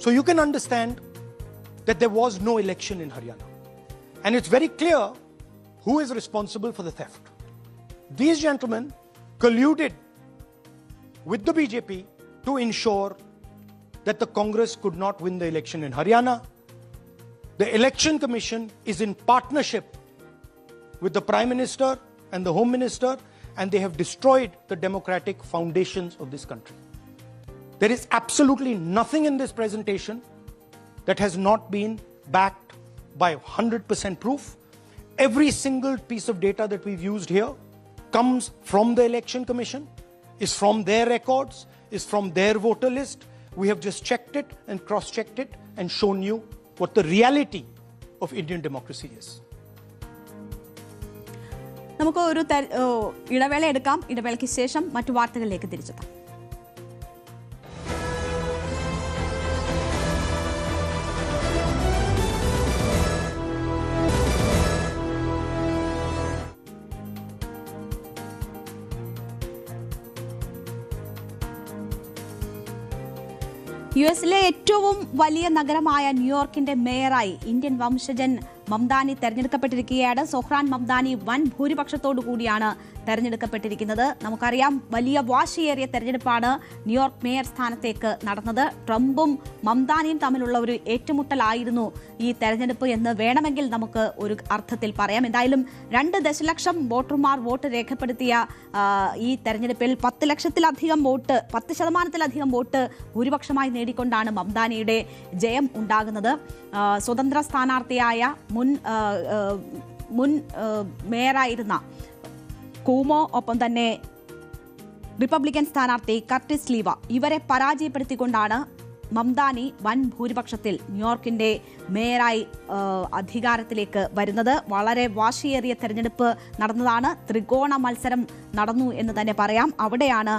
So you can understand that there was no election in Haryana. And it's very clear who is responsible for the theft. These gentlemen colluded with the BJP to ensure that the Congress could not win the election in Haryana. The Election Commission is in partnership with the Prime Minister and the Home Minister, and they have destroyed the democratic foundations of this country. There is absolutely nothing in this presentation that has not been backed by 100% proof. Every single piece of data that we've used here comes from the Election Commission, is from their records, is from their voter list. We have just checked it and cross-checked it and shown you what the reality of Indian democracy is. നമുക്ക് ഒരു ഇടവേള എടുക്കാം. ഇടവേളയ്ക്ക് ശേഷം മറ്റു വാർത്തകളിലേക്ക് തിരിച്ചെത്താം. യുഎസിലെ ഏറ്റവും വലിയ നഗരമായ ന്യൂയോർക്കിന്റെ മേയറായി ഇന്ത്യൻ വംശജൻ മംദാനി തെരഞ്ഞെടുക്കപ്പെട്ടിരിക്കുകയാണ്. സൊഹ്റാൻ മംദാനി വൻ ഭൂരിപക്ഷത്തോടു കൂടിയാണ് തെരഞ്ഞെടുക്കപ്പെട്ടിരിക്കുന്നത്. നമുക്കറിയാം, വലിയ വാശിയേറിയ തെരഞ്ഞെടുപ്പാണ് ന്യൂയോർക്ക് മേയർ സ്ഥാനത്തേക്ക് നടന്നത്. ട്രംപും മംദാനിയും തമ്മിലുള്ള ഒരു ഏറ്റുമുട്ടലായിരുന്നു ഈ തെരഞ്ഞെടുപ്പ് എന്ന് വേണമെങ്കിൽ നമുക്ക് ഒരു അർത്ഥത്തിൽ പറയാം. എന്തായാലും 2 ദശലക്ഷം വോട്ടർമാർ വോട്ട് രേഖപ്പെടുത്തിയ ഈ തെരഞ്ഞെടുപ്പിൽ 10% വോട്ട് ഭൂരിപക്ഷമായി നേടിക്കൊണ്ടാണ് മംദാനിയുടെ ജയം ഉണ്ടാകുന്നത്. സ്വതന്ത്ര സ്ഥാനാർത്ഥിയായ മുൻ മേയറായിരുന്ന കൂമോ, ഒപ്പം തന്നെ റിപ്പബ്ലിക്കൻ സ്ഥാനാർത്ഥി കർട്ടിസ് ലീവ, ഇവരെ പരാജയപ്പെടുത്തിക്കൊണ്ടാണ് മംദാനി വൻ ഭൂരിപക്ഷത്തിൽ ന്യൂയോർക്കിന്റെ മേയറായി അധികാരത്തിലേക്ക് വരുന്നത്. വളരെ വാശിയേറിയ തെരഞ്ഞെടുപ്പ് നടന്നതാണ്. ത്രികോണ മത്സരം നടന്നു എന്ന് തന്നെ പറയാം. അവിടെയാണ്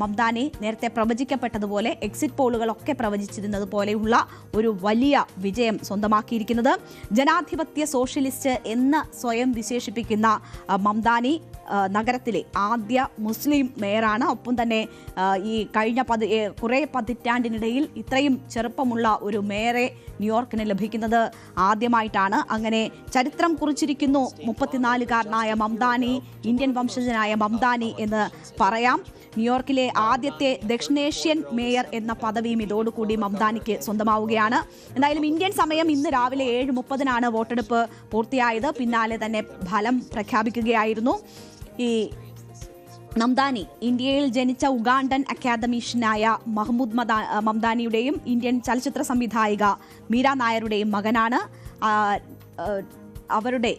മംദാനി നേരത്തെ പ്രവചിക്കപ്പെട്ടതുപോലെ, എക്സിറ്റ് പോളുകളൊക്കെ പ്രവചിച്ചിരുന്നത് പോലെയുള്ള ഒരു വലിയ വിജയം സ്വന്തമാക്കിയിരിക്കുന്നത്. ജനാധിപത്യ സോഷ്യലിസ്റ്റ് എന്ന് സ്വയം വിശേഷിപ്പിക്കുന്ന മംദാനി നഗരത്തിലെ ആദ്യ മുസ്ലിം മേയറാണ്. ഒപ്പം തന്നെ ഈ കഴിഞ്ഞ കുറേ പതിറ്റാണ്ടിനിടയിൽ ഇത്രയും ചെറുപ്പമുള്ള ഒരു മേയറെ ന്യൂയോർക്കിന് ലഭിക്കുന്നത് ആദ്യമായിട്ടാണ്. അങ്ങനെ ചരിത്രം കുറിച്ചിരിക്കുന്നു 34-കാരനായ മംദാനി, ഇന്ത്യൻ വംശജനായ മംദാനി എന്ന് പറയാം. ന്യൂയോർക്കിലെ ആദ്യത്തെ ദക്ഷിണേഷ്യൻ മേയർ എന്ന പദവിയും ഇതോടുകൂടി മംദാനിക്ക് സ്വന്തമാവുകയാണ്. എന്തായാലും ഇന്ത്യൻ സമയം ഇന്ന് രാവിലെ 7:30 വോട്ടെടുപ്പ് പൂർത്തിയായത്. പിന്നാലെ തന്നെ ഫലം പ്രഖ്യാപിക്കുകയായിരുന്നു. ഈ മംദാനി ഇന്ത്യയിൽ ജനിച്ച ഉഗാണ്ടൻ അക്കാദമീഷ്യനായ മഹ്മൂദ് മംദാനിയുടെയും ഇന്ത്യൻ ചലച്ചിത്ര സംവിധായിക മീര നായരുടെയും മകനാണ്. അവരുടെ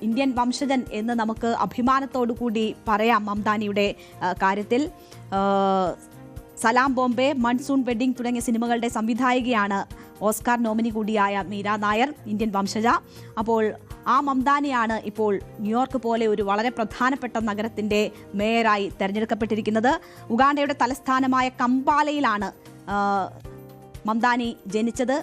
ഇന്ത്യൻ വംശജൻ എന്ന് നമുക്ക് അഭിമാനത്തോടു കൂടി പറയാം. മംദാനിയുടെ കാര്യത്തിൽ സലാം ബോംബെ, മൺസൂൺ വെഡിങ് തുടങ്ങിയ സിനിമകളുടെ സംവിധായികയാണ്. ഓസ്കാർ നോമിനി കൂടിയായ മീര നായർ ഇന്ത്യൻ വംശജ. അപ്പോൾ ആ മംദാനിയാണ് ഇപ്പോൾ ന്യൂയോർക്ക് പോലെ ഒരു വളരെ പ്രധാനപ്പെട്ട നഗരത്തിൻ്റെ മേയറായി തെരഞ്ഞെടുക്കപ്പെട്ടിരിക്കുന്നത്. ഉഗാണ്ടയുടെ തലസ്ഥാനമായ കമ്പാലയിലാണ് മംദാനി ജനിച്ചത്.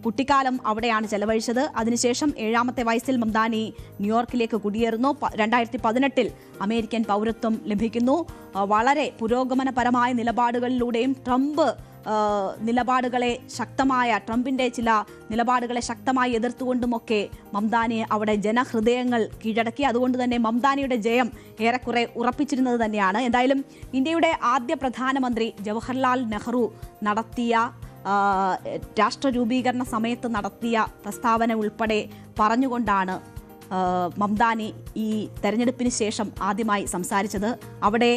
കുട്ടിക്കാലം അവിടെയാണ് ചെലവഴിച്ചത്. അതിനുശേഷം 7ാമത്തെ വയസ്സിൽ മംദാനി ന്യൂയോർക്കിലേക്ക് കുടിയേറുന്നു. 2018 അമേരിക്കൻ പൗരത്വം ലഭിക്കുന്നു. വളരെ പുരോഗമനപരമായ നിലപാടുകളിലൂടെയും ട്രംപിന്റെ ചില നിലപാടുകളെ ശക്തമായി എതിർത്തുകൊണ്ടുമൊക്കെ മംദാനി അവിടെ ജനഹൃദയങ്ങൾ കീഴടക്കി. അതുകൊണ്ട് തന്നെ മംദാനിയുടെ ജയം ഏറെക്കുറെ ഉറപ്പിച്ചിരുന്നത് തന്നെയാണ്. എന്തായാലും ഇന്ത്യയുടെ ആദ്യ പ്രധാനമന്ത്രി ജവഹർലാൽ നെഹ്റു നടത്തിയ രാഷ്ട്രരൂപീകരണ സമയത്ത് നടത്തിയ പ്രസ്താവന ഉൾപ്പെടെ പറഞ്ഞുകൊണ്ടാണ് മംദാനി ഈ തെരഞ്ഞെടുപ്പിന് ശേഷം ആദ്യമായി സംസാരിച്ചത്. അവിടെ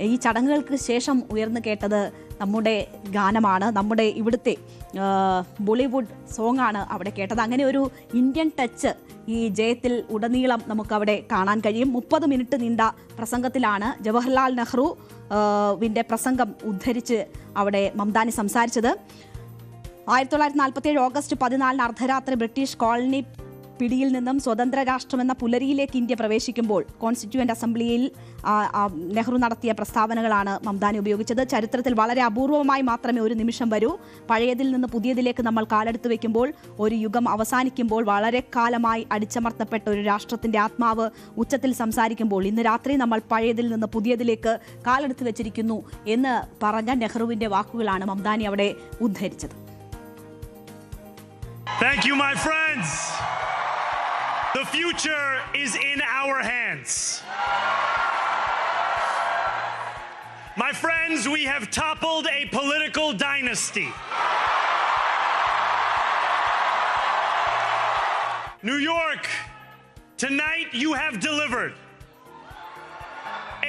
ഈ ചടങ്ങുകൾക്ക് ശേഷം ഉയർന്നു കേട്ടത് നമ്മുടെ ഗാനമാണ്, നമ്മുടെ ഇവിടുത്തെ ബോളിവുഡ് സോങ്ങാണ് അവിടെ കേട്ടത്. അങ്ങനെ ഒരു ഇന്ത്യൻ ടച്ച് ഈ ജയത്തിൽ ഉടനീളം നമുക്കവിടെ കാണാൻ കഴിയും. 30 മിനിറ്റ് നീണ്ട പ്രസംഗത്തിലാണ് ജവഹർലാൽ നെഹ്റുവിൻ്റെ പ്രസംഗം ഉദ്ധരിച്ച് അവിടെ മംദാനി സംസാരിച്ചത്. 1947 ഓഗസ്റ്റ് 14 അർദ്ധരാത്രി ബ്രിട്ടീഷ് കോളനി പിടിയിൽ നിന്നും സ്വതന്ത്ര രാഷ്ട്രമെന്ന പുലരിയിലേക്ക് ഇന്ത്യ പ്രവേശിക്കുമ്പോൾ കോൺസ്റ്റിറ്റ്യൂവന്റ് അസംബ്ലിയിൽ നെഹ്റു നടത്തിയ പ്രസ്താവനകളാണ് മംദാനി ഉപയോഗിച്ചത്. ചരിത്രത്തിൽ വളരെ അപൂർവമായി മാത്രമേ ഒരു നിമിഷം വരൂ. പഴയതിൽ നിന്ന് പുതിയതിലേക്ക് നമ്മൾ കാലെടുത്ത് വെക്കുമ്പോൾ, ഒരു യുഗം അവസാനിക്കുമ്പോൾ, വളരെ കാലമായി അടിച്ചമർത്തപ്പെട്ട ഒരു രാഷ്ട്രത്തിന്റെ ആത്മാവ് ഉച്ചത്തിൽ സംസാരിക്കുമ്പോൾ, ഇന്ന് രാത്രി നമ്മൾ പഴയതിൽ നിന്ന് പുതിയതിലേക്ക് കാലെടുത്ത് വെച്ചിരിക്കുന്നു എന്ന് പറഞ്ഞ നെഹ്റുവിന്റെ വാക്കുകളാണ് മംദാനി അവിടെ ഉദ്ധരിച്ചത്. Thank you, my friends. The future is in our hands. My friends, we have toppled a political dynasty. New York, tonight you have delivered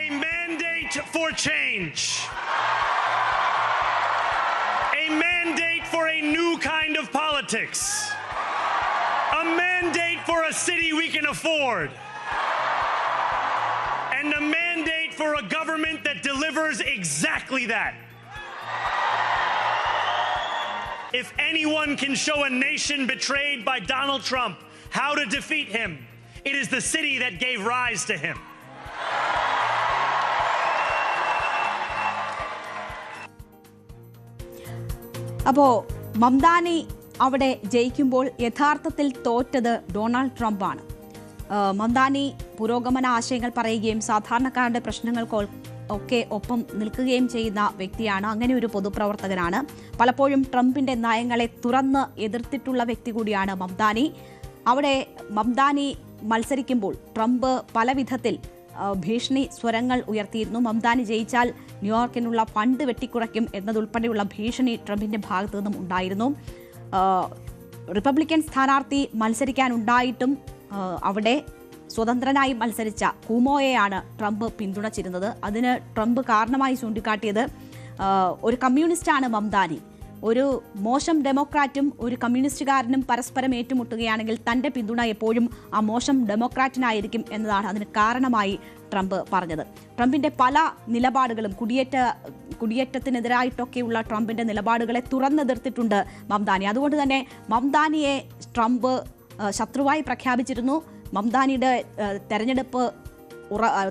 a mandate for change. A mandate for a new kind of politics. A mandate for a city we can afford. And a mandate for a government that delivers exactly that. If anyone can show a nation betrayed by Donald Trump how to defeat him, it is the city that gave rise to him. അപ്പോൾ മംദാനി അവിടെ ജയിക്കുമ്പോൾ യഥാർത്ഥത്തിൽ തോറ്റത് Donald ട്രംപാണ്. Mamdani പുരോഗമന ആശയങ്ങൾ പറയുകയും സാധാരണക്കാരുടെ പ്രശ്നങ്ങൾക്കൊക്കെ ഒപ്പം നിൽക്കുകയും ചെയ്യുന്ന വ്യക്തിയാണ്. അങ്ങനെ ഒരു പൊതുപ്രവർത്തകനാണ്. പലപ്പോഴും ട്രംപിന്റെ നയങ്ങളെ തുറന്ന് എതിർത്തിട്ടുള്ള വ്യക്തി കൂടിയാണ് മംദാനി. അവിടെ മംദാനി മത്സരിക്കുമ്പോൾ ട്രംപ് പല വിധത്തിൽ ഭീഷണി സ്വരങ്ങൾ ഉയർത്തിയിരുന്നു. മംദാനി ജയിച്ചാൽ ന്യൂയോർക്കിനുള്ള ഫണ്ട് വെട്ടിക്കുറയ്ക്കും എന്നതുൾപ്പെടെയുള്ള ഭീഷണി ട്രംപിന്റെ ഭാഗത്തു നിന്നും ഉണ്ടായിരുന്നു. റിപ്പബ്ലിക്കൻ സ്ഥാനാർത്ഥി മത്സരിക്കാനുണ്ടായിട്ടും അവിടെ സ്വതന്ത്രനായി മത്സരിച്ച കുമോയെയാണ് ട്രംപ് പിന്തുണച്ചിരുന്നത്. അതിന് ട്രംപ് കാരണമായി ചൂണ്ടിക്കാട്ടിയത് ഒരു കമ്മ്യൂണിസ്റ്റാണ് മംദാനി. ഒരു മോശം ഡെമോക്രാറ്റും ഒരു കമ്മ്യൂണിസ്റ്റുകാരനും പരസ്പരം ഏറ്റുമുട്ടുകയാണെങ്കിൽ തൻ്റെ പിന്തുണ എപ്പോഴും ആ മോശം ഡെമോക്രാറ്റിനായിരിക്കും എന്നതാണ് അതിന് കാരണമായി ട്രംപ് പറഞ്ഞത്. ട്രംപിൻ്റെ പല നിലപാടുകളും കുടിയേറ്റത്തിനെതിരായിട്ടൊക്കെയുള്ള ട്രംപിൻ്റെ നിലപാടുകളെ തുറന്നെതിർത്തിട്ടുണ്ട് മംദാനി. അതുകൊണ്ട് തന്നെ മംദാനിയെ ട്രംപ് ശത്രുവായി പ്രഖ്യാപിച്ചിരുന്നു. മംദാനിയുടെ തെരഞ്ഞെടുപ്പ്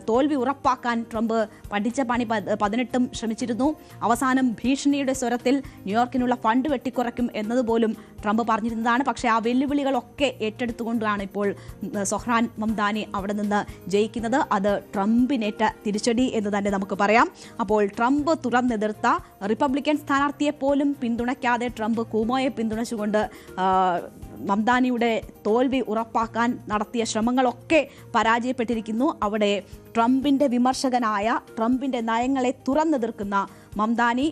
തോൽവി ഉറപ്പാക്കാൻ ട്രംപ് പഠിച്ച പണി 18 ശ്രമിച്ചിരുന്നു. അവസാനം ഭീഷണിയുടെ സ്വരത്തിൽ ന്യൂയോർക്കിനുള്ള ഫണ്ട് വെട്ടിക്കുറയ്ക്കും എന്നതുപോലും ട്രംപ് പറഞ്ഞിരുന്നതാണ്. പക്ഷേ ആ വെല്ലുവിളികളൊക്കെ ഏറ്റെടുത്തുകൊണ്ടാണ് ഇപ്പോൾ സൊഹ്റാൻ മംദാനി അവിടെ നിന്ന് ജയിക്കുന്നത്. അത് ട്രംപിനേറ്റ തിരിച്ചടി എന്ന് തന്നെ നമുക്ക് പറയാം. അപ്പോൾ ട്രംപ് തുറന്നെതിർത്ത റിപ്പബ്ലിക്കൻ സ്ഥാനാർത്ഥിയെ പോലും പിന്തുണയ്ക്കാതെ ട്രംപ് കൂമോയെ പിന്തുണച്ചുകൊണ്ട് മംദാനിയുടെ തോൽവി ഉറപ്പാക്കാൻ നടത്തിയ ശ്രമങ്ങളൊക്കെ പരാജയപ്പെട്ടിരിക്കുന്നു. അവിടെ ട്രംപിൻ്റെ വിമർശകനായ, ട്രംപിൻ്റെ നയങ്ങളെ തുറന്നെതിർക്കുന്ന മംദാനി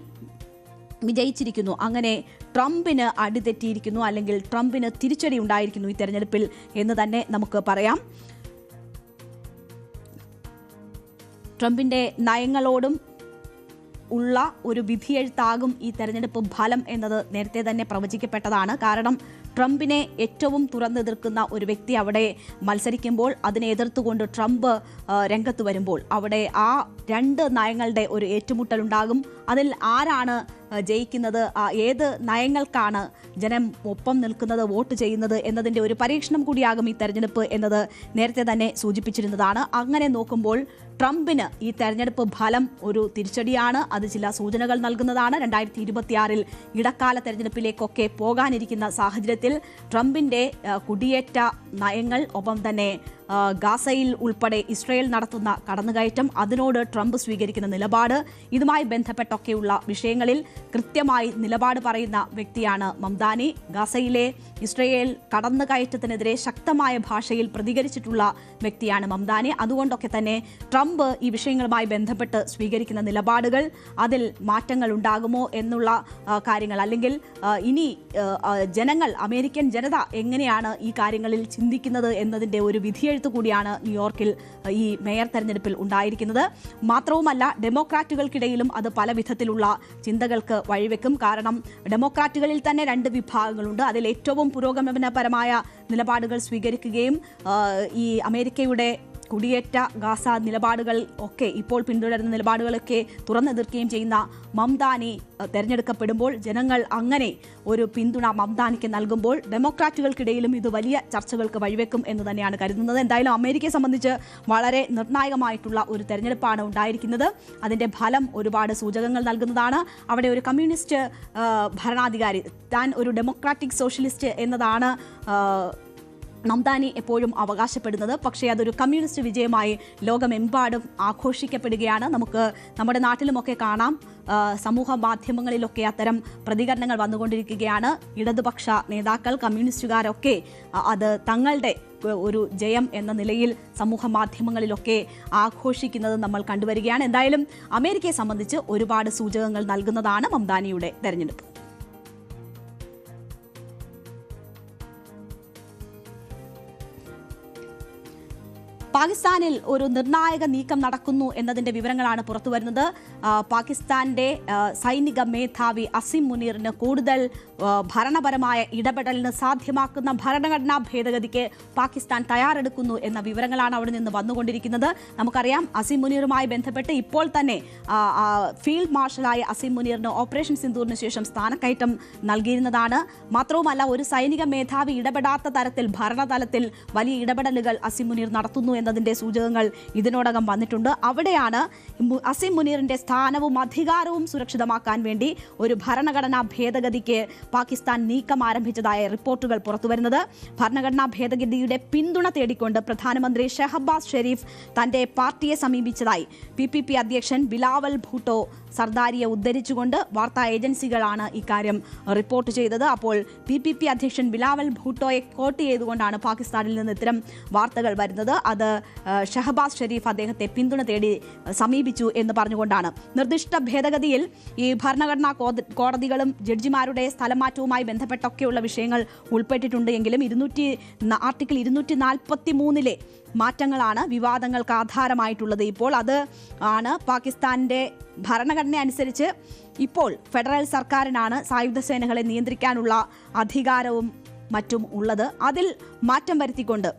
വിജയിച്ചിരിക്കുന്നു. അങ്ങനെ ട്രംപിന് അടിതെറ്റിയിരിക്കുന്നു, അല്ലെങ്കിൽ ട്രംപിന് തിരിച്ചടി ഉണ്ടായിരിക്കുന്നു ഈ തെരഞ്ഞെടുപ്പിൽ എന്ന് തന്നെ നമുക്ക് പറയാം. ട്രംപിൻ്റെ നയങ്ങളോടും ഉള്ള ഒരു വിധിയെഴുത്താകും ഈ തെരഞ്ഞെടുപ്പ് ഫലം എന്നത് നേരത്തെ തന്നെ പ്രവചിക്കപ്പെട്ടതാണ്. കാരണം ട്രംപിനെ ഏറ്റവും തുറന്നെതിർക്കുന്ന ഒരു വ്യക്തി അവിടെ മത്സരിക്കുമ്പോൾ, അതിനെ എതിർത്തുകൊണ്ട് ട്രംപ് രംഗത്ത് വരുമ്പോൾ അവിടെ ആ രണ്ട് നയങ്ങളുടെ ഒരു ഏറ്റുമുട്ടലുണ്ടാകും. അതിൽ ആരാണ് ജയിക്കുന്നത്, ഏത് നയങ്ങൾക്കാണ് ജനം ഒപ്പം നിൽക്കുന്നത്, വോട്ട് ചെയ്യുന്നത് എന്നതിൻ്റെ ഒരു പരീക്ഷണം കൂടിയാകും ഈ തെരഞ്ഞെടുപ്പ് എന്നത് നേരത്തെ തന്നെ സൂചിപ്പിച്ചിരുന്നതാണ്. അങ്ങനെ നോക്കുമ്പോൾ ട്രംപിന് ഈ തെരഞ്ഞെടുപ്പ് ഫലം ഒരു തിരിച്ചടിയാണ്. അത് ചില സൂചനകൾ നൽകുന്നതാണ്. 2026 ഇടക്കാല തെരഞ്ഞെടുപ്പിലേക്കൊക്കെ പോകാനിരിക്കുന്ന സാഹചര്യത്തിൽ ട്രംപിൻ്റെ കുടിയേറ്റ നയങ്ങൾ, ഒപ്പം തന്നെ ഗാസയിൽ ഉൾപ്പെടെ ഇസ്രയേൽ നടത്തുന്ന കടന്നുകയറ്റം, അതിനോട് ട്രംപ് സ്വീകരിക്കുന്ന നിലപാട്, ഇതുമായി ബന്ധപ്പെട്ടൊക്കെയുള്ള വിഷയങ്ങളിൽ കൃത്യമായി നിലപാട് പറയുന്ന വ്യക്തിയാണ് മംദാനി. ഗാസയിലെ ഇസ്രയേൽ കടന്നുകയറ്റത്തിനെതിരെ ശക്തമായ ഭാഷയിൽ പ്രതികരിച്ചിട്ടുള്ള വ്യക്തിയാണ് മംദാനി. അതുകൊണ്ടൊക്കെ തന്നെ ട്രംപ് ഈ വിഷയങ്ങളുമായി ബന്ധപ്പെട്ട് സ്വീകരിക്കുന്ന നിലപാടുകൾ, അതിൽ മാറ്റങ്ങൾ ഉണ്ടാകുമോ എന്നുള്ള കാര്യങ്ങൾ, അല്ലെങ്കിൽ ഇനി ജനങ്ങൾ, അമേരിക്കൻ ജനത എങ്ങനെയാണ് ഈ കാര്യങ്ങളിൽ ചിന്തിക്കുന്നത് എന്നതിൻ്റെ ഒരു വിധിയെഴുത്ത് കൂടിയാണ് ന്യൂയോർക്കിൽ ഈ മേയർ തെരഞ്ഞെടുപ്പിൽ ഉണ്ടായിരിക്കുന്നത്. മാത്രവുമല്ല, ഡെമോക്രാറ്റുകൾക്കിടയിലും അത് പല വിധത്തിലുള്ള ചിന്തകൾക്ക് വഴിവെക്കും. കാരണം ഡെമോക്രാറ്റുകളിൽ തന്നെ രണ്ട് വിഭാഗങ്ങളുണ്ട്. അതിൽ ഏറ്റവും പുരോഗമനപരമായ നിലപാടുകൾ സ്വീകരിക്കുകയും ഈ അമേരിക്കയുടെ കുടിയേറ്റ ഗാസ നിലപാടുകൾ ഒക്കെ, ഇപ്പോൾ പിന്തുടരുന്ന നിലപാടുകളൊക്കെ തുറന്നെതിർക്കുകയും ചെയ്യുന്ന മംദാനി തെരഞ്ഞെടുക്കപ്പെടുമ്പോൾ, ജനങ്ങൾ അങ്ങനെ ഒരു പിന്തുണ മംദാനിക്ക് നൽകുമ്പോൾ ഡെമോക്രാറ്റുകൾക്കിടയിലും ഇത് വലിയ ചർച്ചകൾക്ക് വഴിവെക്കും എന്ന് തന്നെയാണ് കരുതുന്നത്. എന്തായാലും അമേരിക്കയെ സംബന്ധിച്ച് വളരെ നിർണായകമായിട്ടുള്ള ഒരു തെരഞ്ഞെടുപ്പാണ് ഉണ്ടായിരിക്കുന്നത്. അതിൻ്റെ ഫലം ഒരുപാട് സൂചകങ്ങൾ നൽകുന്നതാണ്. അവിടെ ഒരു കമ്മ്യൂണിസ്റ്റ് ഭരണാധികാരി, താൻ ഒരു ഡെമോക്രാറ്റിക് സോഷ്യലിസ്റ്റ് എന്നതാണ് മംദാനി എപ്പോഴും അവകാശപ്പെടുന്നത്. പക്ഷേ അതൊരു കമ്മ്യൂണിസ്റ്റ് വിജയമായി ലോകമെമ്പാടും ആഘോഷിക്കപ്പെടുകയാണ്. നമുക്ക് നമ്മുടെ നാട്ടിലുമൊക്കെ കാണാം, സമൂഹ മാധ്യമങ്ങളിലൊക്കെ അത്തരം പ്രതികരണങ്ങൾ വന്നുകൊണ്ടിരിക്കുകയാണ്. ഇടതുപക്ഷ നേതാക്കൾ, കമ്മ്യൂണിസ്റ്റുകാരൊക്കെ അത് തങ്ങളുടെ ഒരു ജയം എന്ന നിലയിൽ സമൂഹ മാധ്യമങ്ങളിലൊക്കെ ആഘോഷിക്കുന്നത് നമ്മൾ കണ്ടുവരികയാണ്. എന്തായാലും അമേരിക്കയെ സംബന്ധിച്ച് ഒരുപാട് സൂചകങ്ങൾ നൽകുന്നതാണ് മംദാനിയുടെ തെരഞ്ഞെടുപ്പ്. പാകിസ്ഥാനിൽ ഒരു നിർണായക നീക്കം നടക്കുന്നു എന്നതിൻ്റെ വിവരങ്ങളാണ് പുറത്തുവരുന്നത്. പാകിസ്ഥാന്റെ സൈനിക മേധാവി അസിം മുനീറിന് കൂടുതൽ ഭരണപരമായ ഇടപെടലിന് സാധ്യമാക്കുന്ന ഭരണഘടനാ ഭേദഗതിക്ക് പാകിസ്ഥാൻ തയ്യാറെടുക്കുന്നു എന്ന വിവരങ്ങളാണ് അവിടെ നിന്ന് വന്നുകൊണ്ടിരിക്കുന്നത്. നമുക്കറിയാം, അസിം മുനീറുമായി ബന്ധപ്പെട്ട് ഇപ്പോൾ തന്നെ ഫീൽഡ് മാർഷലായ അസിം മുനീറിന് ഓപ്പറേഷൻ സിന്ദൂറിന് ശേഷം സ്ഥാനക്കയറ്റം നൽകിയിരുന്നതാണ്. മാത്രവുമല്ല, ഒരു സൈനിക മേധാവി ഇടപെടാത്ത തരത്തിൽ ഭരണതലത്തിൽ വലിയ ഇടപെടലുകൾ അസിം മുനീർ നടത്തുന്നു എന്നതിൻ്റെ സൂചകങ്ങൾ ഇതിനോടകം വന്നിട്ടുണ്ട്. അവിടെയാണ് അസിം മുനീറിന്റെ സ്ഥാനവും അധികാരവും സുരക്ഷിതമാക്കാൻ വേണ്ടി ഒരു ഭരണഘടനാ ഭേദഗതിക്ക് പാകിസ്ഥാൻ നീക്കം ആരംഭിച്ചതായ റിപ്പോർട്ടുകൾ പുറത്തുവരുന്നത്. ഭരണഘടനാ ഭേദഗതിയുടെ പിന്തുണ തേടിക്കൊണ്ട് പ്രധാനമന്ത്രി ഷഹബാസ് ഷെരീഫ് തന്റെ പാർട്ടിയെ സമീപിച്ചതായി PPP അധ്യക്ഷൻ ബിലാവൽ ഭൂട്ടോ സർദാരിയെ ഉദ്ധരിച്ചുകൊണ്ട് വാർത്താ ഏജൻസികളാണ് ഇക്കാര്യം റിപ്പോർട്ട് ചെയ്തത്. അപ്പോൾ PPP അധ്യക്ഷൻ ബിലാവൽ ഭൂട്ടോയെ കോട്ട് ചെയ്തുകൊണ്ടാണ് പാകിസ്ഥാനിൽ നിന്ന് ഇത്തരം വാർത്തകൾ വരുന്നത്. അത് ഷഹബാസ് ഷെരീഫ് അദ്ദേഹത്തെ പിന്തുണ തേടി സമീപിച്ചു എന്ന് പറഞ്ഞുകൊണ്ടാണ്. നിർദ്ദിഷ്ട ഭേദഗതിയിൽ ഈ ഭരണഘടനാ കോടതികളും ജഡ്ജിമാരുടെ സ്ഥലമാറ്റവുമായി ബന്ധപ്പെട്ടൊക്കെയുള്ള വിഷയങ്ങൾ ഉൾപ്പെട്ടിട്ടുണ്ട് എങ്കിലും ആർട്ടിക്കിൾ 243 മാറ്റങ്ങളാണ് വിവാദങ്ങൾക്ക് ആധാരമായിട്ടുള്ളത്. ഇപ്പോൾ അത് ആണ് പാകിസ്ഥാന്റെ ഭരണഘടന അനുസരിച്ച് ഇപ്പോൾ ഫെഡറൽ സർക്കാരിനാണ് സായുധ സേനകളെ നിയന്ത്രിക്കാനുള്ള അധികാരവും മറ്റും ഉള്ളത്. അതിൽ മാറ്റം വരുത്തിക്കൊണ്ട്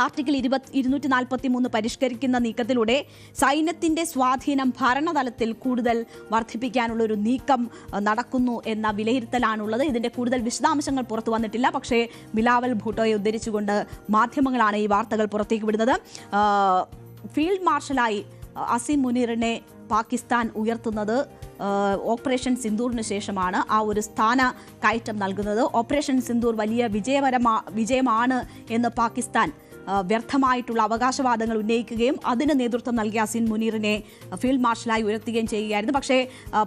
ആർട്ടിക്കിൾ 243 പരിഷ്കരിക്കുന്ന നീക്കത്തിലൂടെ സൈന്യത്തിന്റെ സ്വാധീനം ഭരണതലത്തിൽ കൂടുതൽ വർദ്ധിപ്പിക്കാനുള്ള ഒരു നീക്കം നടക്കുന്നു എന്ന വിലയിരുത്തലാണുള്ളത്. ഇതിന്റെ കൂടുതൽ വിശദാംശങ്ങൾ പുറത്തു വന്നിട്ടില്ല. പക്ഷേ ബിലാവൽ ഭൂട്ടോയെ ഉദ്ധരിച്ചുകൊണ്ട് മാധ്യമങ്ങളാണ് ഈ വാർത്തകൾ പുറത്തേക്ക് വിടുന്നത്. ഫീൽഡ് മാർഷലായി അസീം മുനീറിനെ പാകിസ്ഥാൻ ഉയർത്തുന്നത് ഓപ്പറേഷൻ സിന്ദൂറിന് ശേഷമാണ്. ആ ഒരു സ്ഥാന കയറ്റം നൽകുന്നത്. ഓപ്പറേഷൻ സിന്ദൂർ വലിയ വിജയമാണ് എന്ന് പാകിസ്ഥാൻ വ്യർത്ഥമായിട്ടുള്ള അവകാശവാദങ്ങൾ ഉന്നയിക്കുകയും അതിന് നേതൃത്വം നൽകിയ അസീം മുനീറിനെ ഫീൽഡ് മാർഷലായി ഉയർത്തുകയും ചെയ്യുകയായിരുന്നു. പക്ഷേ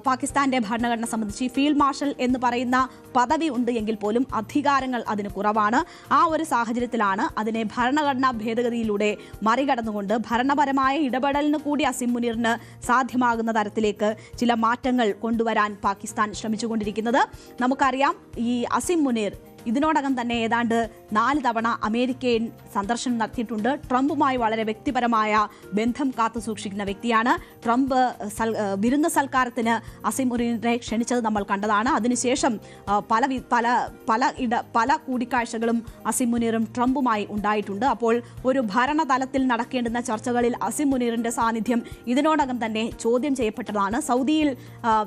പാകിസ്ഥാന്റെ ഭരണഘടന സംബന്ധിച്ച് ഫീൽഡ് മാർഷൽ എന്ന് പറയുന്ന പദവി ഉണ്ട് എങ്കിൽ പോലും അധികാരങ്ങൾ അതിന് കുറവാണ്. ആ ഒരു സാഹചര്യത്തിലാണ് അതിനെ ഭരണഘടനാ ഭേദഗതിയിലൂടെ മറികടന്നുകൊണ്ട് ഭരണപരമായ ഇടപെടലിന് കൂടി അസീം മുനീറിന് സാധ്യമാകുന്ന തരത്തിലേക്ക് ചില മാറ്റങ്ങൾ കൊണ്ടുവരാൻ പാകിസ്ഥാൻ ശ്രമിച്ചുകൊണ്ടിരിക്കുന്നത്. നമുക്കറിയാം, ഈ അസീം മുനീർ ഇതിനോടകം തന്നെ ഏതാണ്ട് 4 തവണ അമേരിക്കയിൽ സന്ദർശനം നടത്തിയിട്ടുണ്ട്. ട്രംപുമായി വളരെ വ്യക്തിപരമായ ബന്ധം കാത്തുസൂക്ഷിക്കുന്ന വ്യക്തിയാണ്. ട്രംപ് വിരുന്ന് സൽക്കാരത്തിന് അസീം മുനീറിനെ ക്ഷണിച്ചത് നമ്മൾ കണ്ടതാണ്. അതിനുശേഷം പല കൂടിക്കാഴ്ചകളും അസീം മുനീറും ട്രംപുമായി ഉണ്ടായിട്ടുണ്ട്. അപ്പോൾ ഒരു ഭരണതലത്തിൽ നടക്കേണ്ടുന്ന ചർച്ചകളിൽ അസീം മുനീറിന്റെ സാന്നിധ്യം ഇതിനോടകം തന്നെ ചോദ്യം ചെയ്യപ്പെട്ടതാണ്. സൗദിയിൽ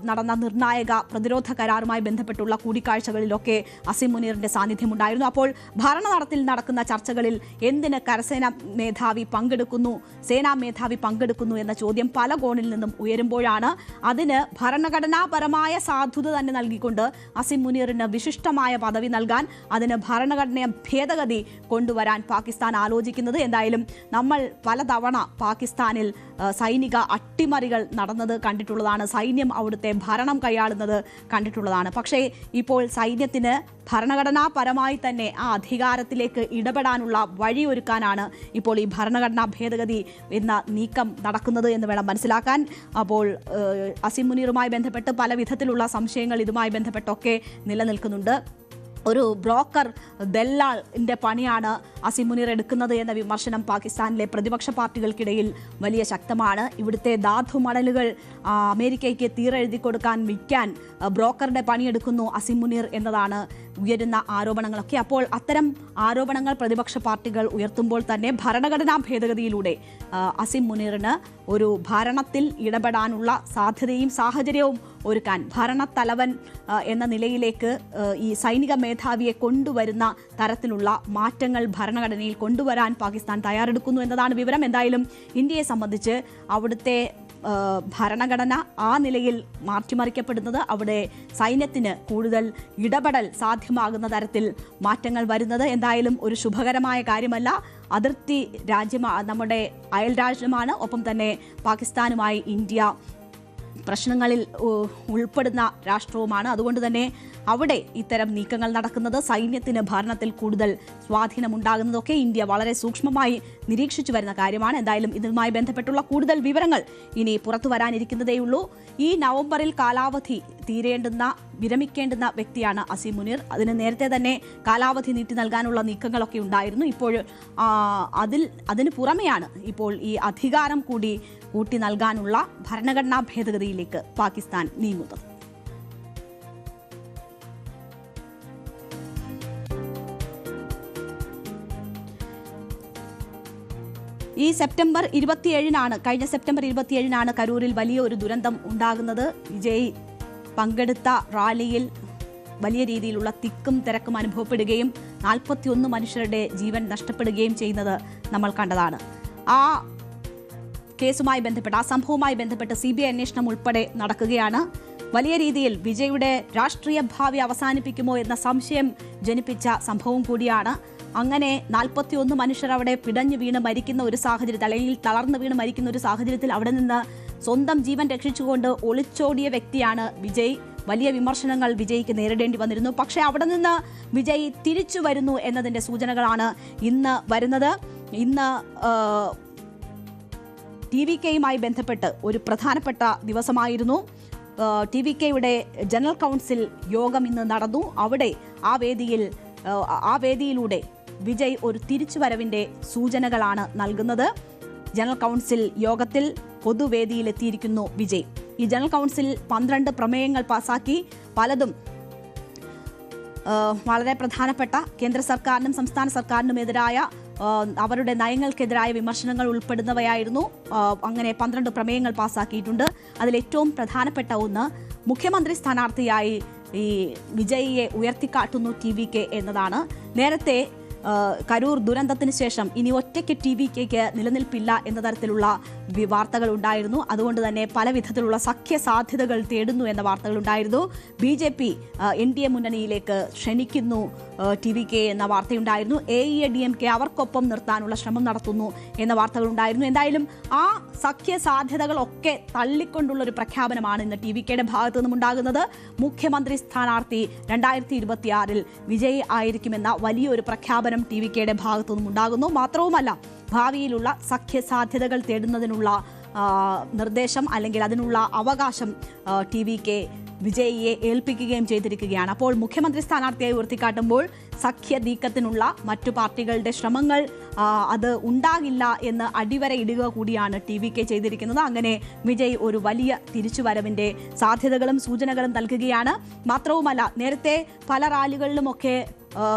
നടന്ന നിർണായക പ്രതിരോധ കരാറുമായി ബന്ധപ്പെട്ടുള്ള കൂടിക്കാഴ്ചകളിലൊക്കെ അസീം മുനീറിന്റെ സാന്നിധ്യമുണ്ടായിരുന്നു. അപ്പോൾ ഭരണതലത്തിൽ നടക്കുന്ന ചർച്ചകളിൽ എന്തിന് കരസേനാ മേധാവി പങ്കെടുക്കുന്നു, സേനാ മേധാവി പങ്കെടുക്കുന്നു എന്ന ചോദ്യം പല കോണിൽ നിന്നും ഉയരുമ്പോഴാണ് അതിന് ഭരണഘടനാപരമായ സാധുത തന്നെ നൽകിക്കൊണ്ട് അസീം മുനീറിന് വിശിഷ്ടമായ പദവി നൽകാൻ, അതിന് ഭരണഘടന ഭേദഗതി കൊണ്ടുവരാൻ പാകിസ്ഥാൻ ആലോചിക്കുന്നത്. എന്തായാലും നമ്മൾ പലതവണ പാകിസ്ഥാനിൽ സൈനിക അട്ടിമറികൾ നടന്നത് കണ്ടിട്ടുള്ളതാണ്. സൈന്യം അവിടുത്തെ ഭരണം കൈയാളുന്നത് കണ്ടിട്ടുള്ളതാണ്. പക്ഷേ ഇപ്പോൾ സൈന്യത്തിന് ഭരണഘടനാപരമായി തന്നെ ആ അധികാരത്തിലേക്ക് ഇടപെടാനുള്ള വഴിയൊരുക്കാനാണ് ഇപ്പോൾ ഈ ഭരണഘടനാ ഭേദഗതി എന്ന നീക്കം നടക്കുന്നത് എന്ന് വേണം മനസ്സിലാക്കാൻ. അപ്പോൾ അസീം മുനീറുമായി ബന്ധപ്പെട്ട് പല വിധത്തിലുള്ള സംശയങ്ങൾ ഇതുമായി ബന്ധപ്പെട്ടൊക്കെ നിലനിൽക്കുന്നുണ്ട്. ഒരു ബ്രോക്കർ ദല്ലാളിന്റെ പണിയാണ് അസീം മുനീർ എടുക്കുന്നത് എന്ന വിമർശനം പാകിസ്ഥാനിലെ പ്രതിപക്ഷ പാർട്ടികൾക്കിടയിൽ വലിയ ശക്തമാണ്. ഇവിടുത്തെ ധാതു മണലുകൾ അമേരിക്കയ്ക്ക് തീരെഴുതി കൊടുക്കാൻ വിൽക്കാൻ ബ്രോക്കറുടെ പണിയെടുക്കുന്നു അസീം മുനീർ എന്നതാണ് ഉയരുന്ന ആരോപണങ്ങളൊക്കെ. അപ്പോൾ അത്തരം ആരോപണങ്ങൾ പ്രതിപക്ഷ പാർട്ടികൾ ഉയർത്തുമ്പോൾ തന്നെ ഭരണഘടനാ ഭേദഗതിയിലൂടെ അസീം മുനീറിന് ഒരു ഭരണത്തിൽ ഇടപെടാനുള്ള സാധ്യതയും സാഹചര്യവും ഒരുക്കാൻ ഭരണത്തലവൻ എന്ന നിലയിലേക്ക് ഈ സൈനിക മേധാവിയെ കൊണ്ടുവരുന്ന തരത്തിലുള്ള മാറ്റങ്ങൾ ഭരണഘടനയിൽ കൊണ്ടുവരാൻ പാകിസ്ഥാൻ തയ്യാറെടുക്കുന്നു എന്നതാണ് വിവരം. എന്തായാലും ഇന്ത്യയെ സംബന്ധിച്ച് അവിടുത്തെ ഭരണഘടന ആ നിലയിൽ മാറ്റിമറിക്കപ്പെടുന്നത്, അവിടെ സൈന്യത്തിന് കൂടുതൽ ഇടപെടൽ സാധ്യമാകുന്ന തരത്തിൽ മാറ്റങ്ങൾ വരുന്നത് എന്തായാലും ഒരു ശുഭകരമായ കാര്യമല്ല. അതിർത്തി രാജ്യമാണ്, നമ്മുടെ അയൽ രാജ്യമാണ്. ഒപ്പം തന്നെ പാകിസ്ഥാനുമായി ഇന്ത്യ പ്രശ്നങ്ങളിൽ ഉൾപ്പെടുന്ന രാഷ്ട്രവുമാണ്. അതുകൊണ്ട് തന്നെ അവിടെ ഇത്തരം നീക്കങ്ങൾ നടക്കുന്നത്, സൈന്യത്തിന് ഭരണത്തിൽ കൂടുതൽ സ്വാധീനമുണ്ടാകുന്നതൊക്കെ ഇന്ത്യ വളരെ സൂക്ഷ്മമായി നിരീക്ഷിച്ചു വരുന്ന കാര്യമാണ്. എന്തായാലും ഇതുമായി ബന്ധപ്പെട്ടുള്ള കൂടുതൽ വിവരങ്ങൾ ഇനി പുറത്തു വരാനിരിക്കുന്നതേയുള്ളൂ. ഈ നവംബറിൽ കാലാവധി വിരമിക്കേണ്ടുന്ന വ്യക്തിയാണ് അസീം മുനീർ. അതിന് നേരത്തെ തന്നെ കാലാവധി നീട്ടി നൽകാനുള്ള നീക്കങ്ങളൊക്കെ ഉണ്ടായിരുന്നു. ഇപ്പോൾ അതിന് പുറമെയാണ് ഇപ്പോൾ ഈ അധികാരം കൂടി കൂട്ടി നൽകാനുള്ള ഭരണഘടനാ ഭേദഗതിയിലേക്ക് പാകിസ്ഥാൻ നീങ്ങുന്നത്. ഈ സെപ്റ്റംബർ 27-നാണ്, കഴിഞ്ഞ സെപ്റ്റംബർ 27-നാണ് കരൂരിൽ വലിയ ഒരു ദുരന്തം ഉണ്ടാകുന്നത്. വിജയ് പങ്കെടുത്ത റാലിയിൽ വലിയ രീതിയിലുള്ള തിക്കും തിരക്കും അനുഭവപ്പെടുകയും 41 മനുഷ്യരുടെ ജീവൻ നഷ്ടപ്പെടുകയും ചെയ്യുന്നത് നമ്മൾ കണ്ടതാണ്. ആ കേസുമായി ബന്ധപ്പെട്ട്, ആ സംഭവവുമായി ബന്ധപ്പെട്ട് CBI അന്വേഷണം ഉൾപ്പെടെ നടക്കുകയാണ്. വലിയ രീതിയിൽ വിജയുടെ രാഷ്ട്രീയ ഭാവി അവസാനിപ്പിക്കുമോ എന്ന സംശയം ജനിപ്പിച്ച സംഭവം കൂടിയാണ്. അങ്ങനെ 41 മനുഷ്യർ അവിടെ പിടഞ്ഞു വീണ് മരിക്കുന്ന ഒരു സാഹചര്യത്തിൽ, അല്ലെങ്കിൽ തളർന്നു വീണ് മരിക്കുന്ന ഒരു സാഹചര്യത്തിൽ അവിടെ നിന്ന് സ്വന്തം ജീവൻ രക്ഷിച്ചുകൊണ്ട് ഒളിച്ചോടിയ വ്യക്തിയാണ് വിജയ്. വലിയ വിമർശനങ്ങൾ വിജയ്ക്ക് നേരിടേണ്ടി വന്നിരുന്നു. പക്ഷേ അവിടെ നിന്ന് വിജയ് തിരിച്ചു വരുന്നു എന്നതിൻ്റെ സൂചനകളാണ് ഇന്ന് വരുന്നത്. ഇന്ന് TVKയുമായി ബന്ധപ്പെട്ട് ഒരു പ്രധാനപ്പെട്ട ദിവസമായിരുന്നു. TVKയുടെ ജനറൽ കൗൺസിൽ യോഗം ഇന്ന് നടന്നു. അവിടെ ആ വേദിയിലൂടെ വിജയ് ഒരു തിരിച്ചുവരവിൻ്റെ സൂചനകളാണ് നൽകുന്നത്. ജനറൽ കൗൺസിൽ യോഗത്തിൽ പൊതുവേദിയിലെത്തിയിരിക്കുന്നു വിജയ്. ഈ ജനറൽ കൗൺസിൽ 12 പ്രമേയങ്ങൾ പാസാക്കി. പലതും വളരെ പ്രധാനപ്പെട്ട കേന്ദ്ര സർക്കാരിനും സംസ്ഥാന സർക്കാരിനുമെതിരായ അവരുടെ നയങ്ങൾക്കെതിരായ വിമർശനങ്ങൾ ഉൾപ്പെടുന്നവയായിരുന്നു. അങ്ങനെ 12 പ്രമേയങ്ങൾ പാസാക്കിയിട്ടുണ്ട്. അതിലേറ്റവും പ്രധാനപ്പെട്ട ഒന്ന് മുഖ്യമന്ത്രി സ്ഥാനാർത്ഥിയായി ഈ വിജയിയെ ഉയർത്തിക്കാട്ടുന്നു TVK എന്നതാണ്. നേരത്തെ കരൂർ ദുരന്തത്തിന് ശേഷം ഇനി ഒറ്റയ്ക്ക് TVKക്ക് നിലനിൽപ്പില്ല എന്ന തരത്തിലുള്ള വാർത്തകൾ ഉണ്ടായിരുന്നു. അതുകൊണ്ട് തന്നെ പല വിധത്തിലുള്ള സഖ്യ സാധ്യതകൾ തേടുന്നു എന്ന വാർത്തകൾ ഉണ്ടായിരുന്നു. BJP NDA മുന്നണിയിലേക്ക് ക്ഷണിക്കുന്നു TVK എന്ന വാർത്തയുണ്ടായിരുന്നു. AEADMK അവർക്കൊപ്പം നിർത്താനുള്ള ശ്രമം നടത്തുന്നു എന്ന വാർത്തകൾ ഉണ്ടായിരുന്നു. എന്തായാലും ആ സഖ്യ സാധ്യതകളൊക്കെ തള്ളിക്കൊണ്ടുള്ള ഒരു പ്രഖ്യാപനമാണ് ഇന്ന് TVKയുടെ ഭാഗത്തു നിന്നും ഉണ്ടാകുന്നത്. മുഖ്യമന്ത്രി സ്ഥാനാർത്ഥി 2026 വിജയി ആയിരിക്കുമെന്ന വലിയൊരു പ്രഖ്യാപനം TVKയുടെ ഭാഗത്തു നിന്നും ഉണ്ടാകുന്നു. മാത്രവുമല്ല, ഭാവിയിലുള്ള സഖ്യ സാധ്യതകൾ തേടുന്നതിനുള്ള നിർദ്ദേശം അല്ലെങ്കിൽ അതിനുള്ള അവകാശം TVK വിജയിയെ ഏൽപ്പിക്കുകയും ചെയ്തിരിക്കുകയാണ്. അപ്പോൾ മുഖ്യമന്ത്രി സ്ഥാനാർത്ഥിയായി ഉയർത്തിക്കാട്ടുമ്പോൾ സഖ്യ നീക്കത്തിനുള്ള മറ്റു പാർട്ടികളുടെ ശ്രമങ്ങൾ അത് ഉണ്ടാകില്ല എന്ന് അടിവരയിടുക കൂടിയാണ് TVK ചെയ്തിരിക്കുന്നത്. അങ്ങനെ വിജയ് ഒരു വലിയ തിരിച്ചുവരവിൻ്റെ സാധ്യതകളും സൂചനകളും നൽകുകയാണ്. മാത്രവുമല്ല, നേരത്തെ പല റാലികളിലുമൊക്കെ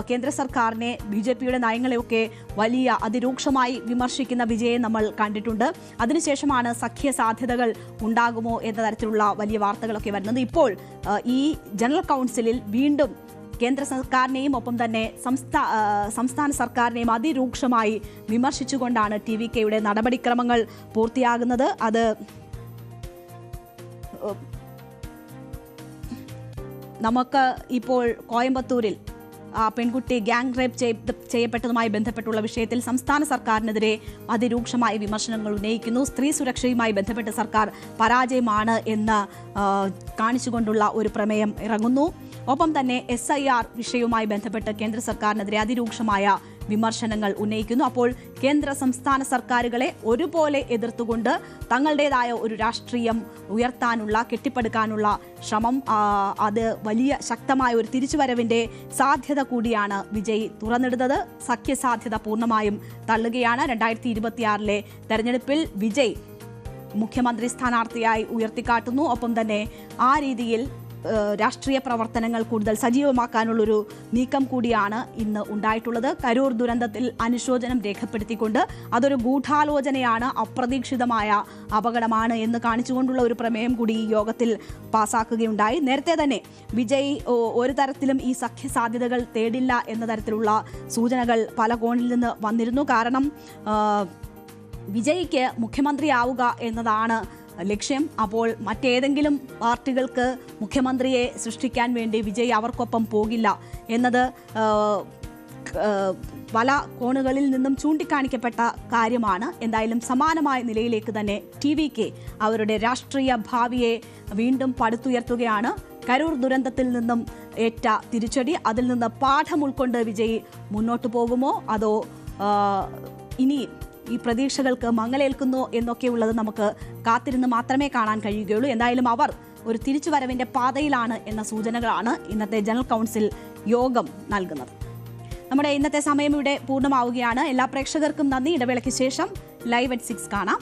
കേന്ദ്ര സർക്കാരിനെ BJPയുടെ നയങ്ങളെയൊക്കെ വലിയ അതിരൂക്ഷമായി വിമർശിക്കുന്ന വിജയെ നമ്മൾ കണ്ടിട്ടുണ്ട്. അതിനുശേഷമാണ് സഖ്യ സാധ്യതകൾ ഉണ്ടാകുമോ എന്ന തരത്തിലുള്ള വലിയ വാർത്തകളൊക്കെ വരുന്നത്. ഇപ്പോൾ ഈ ജനറൽ കൗൺസിലിൽ വീണ്ടും കേന്ദ്ര സർക്കാരിനെയും ഒപ്പം തന്നെ സംസ്ഥാന സർക്കാരിനെയും അതിരൂക്ഷമായി വിമർശിച്ചുകൊണ്ടാണ് TVKയുടെ നടപടിക്രമങ്ങൾ പൂർത്തിയാകുന്നത്. അത് നമുക്ക് ഇപ്പോൾ കോയമ്പത്തൂരിൽ പെൺകുട്ടി ഗ്യാങ് റേപ്പ് ചെയ്യപ്പെട്ടതുമായി ബന്ധപ്പെട്ടുള്ള വിഷയത്തിൽ സംസ്ഥാന സർക്കാരിനെതിരെ അതിരൂക്ഷമായ വിമർശനങ്ങൾ ഉന്നയിക്കുന്നു. സ്ത്രീ സുരക്ഷയുമായി ബന്ധപ്പെട്ട് സർക്കാർ പരാജയമാണ് എന്ന് കാണിച്ചുകൊണ്ടുള്ള ഒരു പ്രമേയം ഇറങ്ങുന്നു. ഒപ്പം തന്നെ SIR വിഷയവുമായി ബന്ധപ്പെട്ട് കേന്ദ്ര സർക്കാരിനെതിരെ അതിരൂക്ഷമായ വിമർശനങ്ങൾ ഉന്നയിക്കുന്നു. അപ്പോൾ കേന്ദ്ര സംസ്ഥാന സർക്കാരുകളെ ഒരുപോലെ എതിർത്തുകൊണ്ട് തങ്ങളുടേതായ ഒരു രാഷ്ട്രീയം ഉയർത്താനുള്ള കെട്ടിപ്പടുക്കാനുള്ള ശ്രമം അത് വലിയ ശക്തമായ ഒരു തിരിച്ചുവരവിൻ്റെ സാധ്യത കൂടിയാണ് വിജയ് തുറന്നിടുന്നത്. സഖ്യസാധ്യത പൂർണ്ണമായും തള്ളുകയാണ്. 2026 തെരഞ്ഞെടുപ്പിൽ വിജയ് മുഖ്യമന്ത്രി സ്ഥാനാർത്ഥിയായി ഉയർത്തിക്കാട്ടുന്നു. ഒപ്പം തന്നെ ആ രീതിയിൽ രാഷ്ട്രീയ പ്രവർത്തനങ്ങൾ കൂടുതൽ സജീവമാക്കാനുള്ളൊരു നീക്കം കൂടിയാണ് ഇന്ന് ഉണ്ടായിട്ടുള്ളത്. കരൂർ ദുരന്തത്തിൽ അനുശോചനം രേഖപ്പെടുത്തിക്കൊണ്ട് അതൊരു ഗൂഢാലോചനയാണ്, അപ്രതീക്ഷിതമായ അപകടമാണ് എന്ന് കാണിച്ചുകൊണ്ടുള്ള ഒരു പ്രമേയം കൂടി ഈ യോഗത്തിൽ പാസാക്കുകയുണ്ടായി. നേരത്തെ തന്നെ വിജയ് ഒരു തരത്തിലും ഈ സഖ്യ സാധ്യതകൾ തേടില്ല എന്ന തരത്തിലുള്ള സൂചനകൾ പല കോണിൽ നിന്ന് വന്നിരുന്നു. കാരണം വിജയ്ക്ക് മുഖ്യമന്ത്രിയാവുക എന്നതാണ് ലക്ഷ്യം. അപ്പോൾ മറ്റേതെങ്കിലും പാർട്ടികൾക്ക് മുഖ്യമന്ത്രിയെ സൃഷ്ടിക്കാൻ വേണ്ടി വിജയ് അവർക്കൊപ്പം പോകില്ല എന്നത് പല കോണുകളിൽ നിന്നും ചൂണ്ടിക്കാണിക്കപ്പെട്ട കാര്യമാണ്. എന്തായാലും സമാനമായ നിലയിലേക്ക് തന്നെ TVK അവരുടെ രാഷ്ട്രീയ ഭാവിയെ വീണ്ടും പടുത്തുയർത്തുകയാണ്. കരൂർ ദുരന്തത്തിൽ നിന്നും ഏറ്റ തിരിച്ചടി, അതിൽ നിന്ന് പാഠം ഉൾക്കൊണ്ട് വിജയ് മുന്നോട്ട് പോകുമോ അതോ ഇനി ഈ പ്രതീക്ഷകൾക്ക് മങ്ങലേൽക്കുന്നോ എന്നൊക്കെയുള്ളത് നമുക്ക് കാത്തിരുന്ന് മാത്രമേ കാണാൻ കഴിയുകയുള്ളൂ. എന്തായാലും അവർ ഒരു തിരിച്ചുവരവിൻ്റെ പാതയിലാണ് എന്ന സൂചനകളാണ് ഇന്നത്തെ ജനറൽ കൗൺസിൽ യോഗം നൽകുന്നത്. നമ്മുടെ ഇന്നത്തെ സമയം ഇവിടെ പൂർണ്ണമാവുകയാണ്. എല്ലാ പ്രേക്ഷകർക്കും നന്ദി. ഇടവേളയ്ക്ക് ശേഷം ലൈവ് at 6 കാണാം.